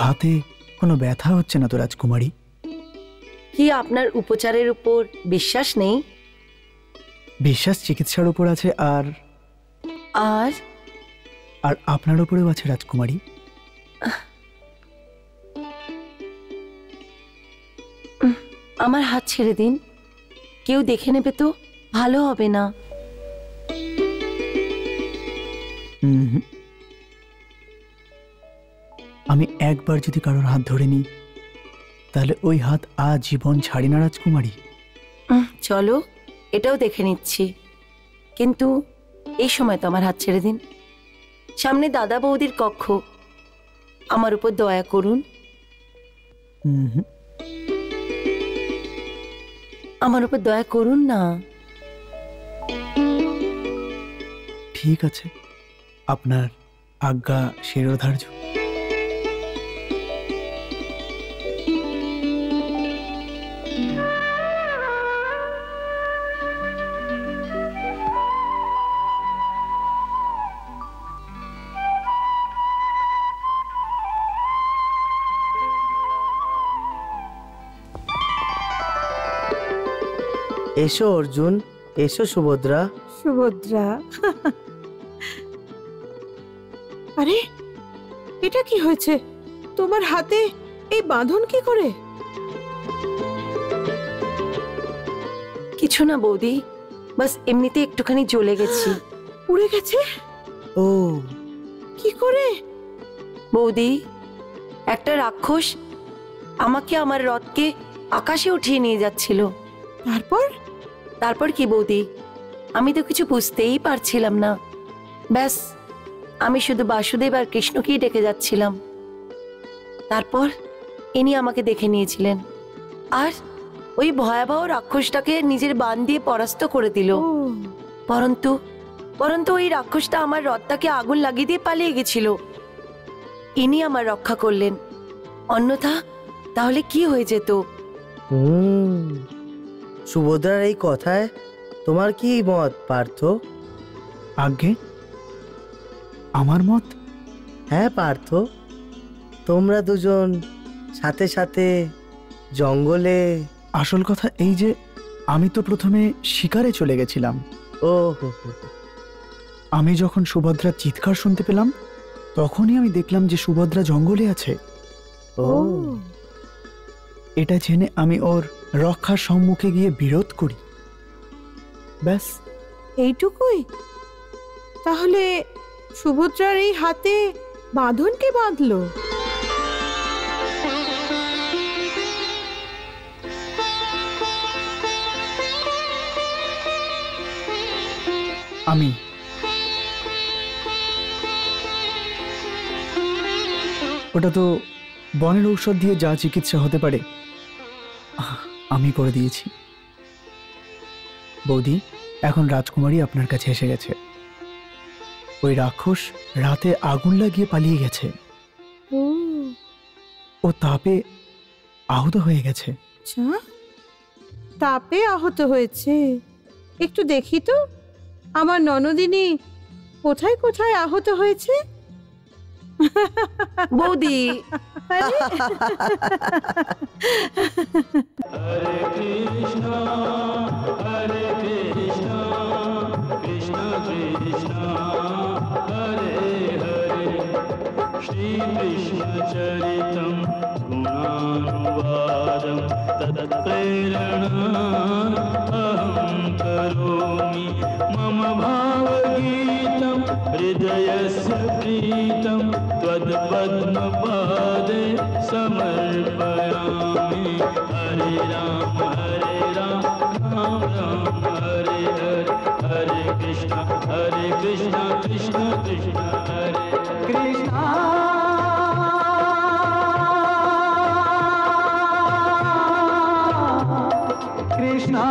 হাতে কোনো ব্যথা হচ্ছে না তো রাজকুমারী? কি আপনার উপচারের উপর বিশ্বাস নেই? বিশ্বাস চিকিৎসার উপর আছে, আর আর আর আপনার উপরেও আছে রাজকুমারী। আমার হাত ছেড়ে দিন, কেউ দেখে নেবে তো ভালো হবে না। আমি একবার যদি কারোর হাত ধরে নিই তাহলে ওই হাত আজীবন ছাড়ি না রাজকুমারী। চলো এটাও দেখে নিচ্ছি, কিন্তু এই সময় তো আমার হাত ছেড়ে দিন। সামনে দাদা বৌদির কক্ষ, আমার উপর দয়া করুন। আমার উপর দয়া করুন না। ঠিক আছে, আপনার আজ্ঞা শিরোধার্য। এসো অর্জুন, এসো সুভদ্রা। সুভদ্রা, আরে এটা কি হয়েছে তোমার হাতে? এই বাঁধন কি করে? কিছু না বৌদি, বাস এমনিতে একটুখানি জ্বলে গেছি। পুড়ে গেছে? ও, কি করে? বৌদি, একটা রাক্ষস আমাকে আমার রথকে আকাশে উঠিয়ে নিয়ে যাচ্ছিল। তারপর? তারপর কি বৌদি, আমি তো কিছু বুঝতেই পারছিলাম না। ব্যাস আমি শুধু বাসুদেব আর কৃষ্ণকেই ডেকে যাচ্ছিলাম। তারপর ইনি আমাকে দেখে নিয়েছিলেন আর ওই ভয়াবহ রাক্ষসটাকে নিজের বাণ দিয়ে পরাস্ত করে দিল। পরন্তু ওই রাক্ষসটা আমার রথটাকে আগুন লাগিয়ে দিয়ে পালিয়ে গেছিল। ইনি আমার রক্ষা করলেন, অন্যথা তাহলে কি হয়ে যেত? সুভদ্রার এই কথায় তোমার কি মত পার্থ? আজ্ঞে, আমার মত? হ্যাঁ পার্থ, তোমরা দুজন সাথে সাথে জঙ্গলে। আসল কথা এই যে আমি তো প্রথমে শিকারে চলে গেছিলাম। ও, আমি যখন সুভদ্রার চিৎকার শুনতে পেলাম তখনই আমি দেখলাম যে সুভদ্রা জঙ্গলে আছে। ও, এটা জেনে আমি ওর রক্ষার সম্মুখে গিয়ে বিরোধ করি, ব্যাস এইটুকুই? তাহলে সুভদ্রার এই হাতে বাঁধন কে বাঁধলো? আমি ওটা তো বনের ঔষধ দিয়ে যা চিকিৎসা হতে পারে আমি করে দিয়েছি। বৌদি, এখন রাজকুমারী আপনার কাছে এসে গেছে। ওই রাক্ষস রাতে আগুন লাগিয়ে পালিয়ে গেছে। ও তাপে আহত হয়ে গেছে। আচ্ছা, তাপে আহত হয়েছে? একটু দেখি তো আমার ননদিনী কোথায় কোথায় আহত হয়েছে। বৌদি, আরে, हरे कृष्णा कृष्ण कृष्णा हरे हरे श्री कृष्ण चरितं गुणानुवादं तत्प्रेरणा अहं करोमि मम भावगीतं हृदयस्य प्रीतं त्वत्पद्मपादे समर्पयामि। हरे राम राम राम हरे हरे हरे कृष्ण कृष्ण कृष्ण हरे कृष्णा कृष्णा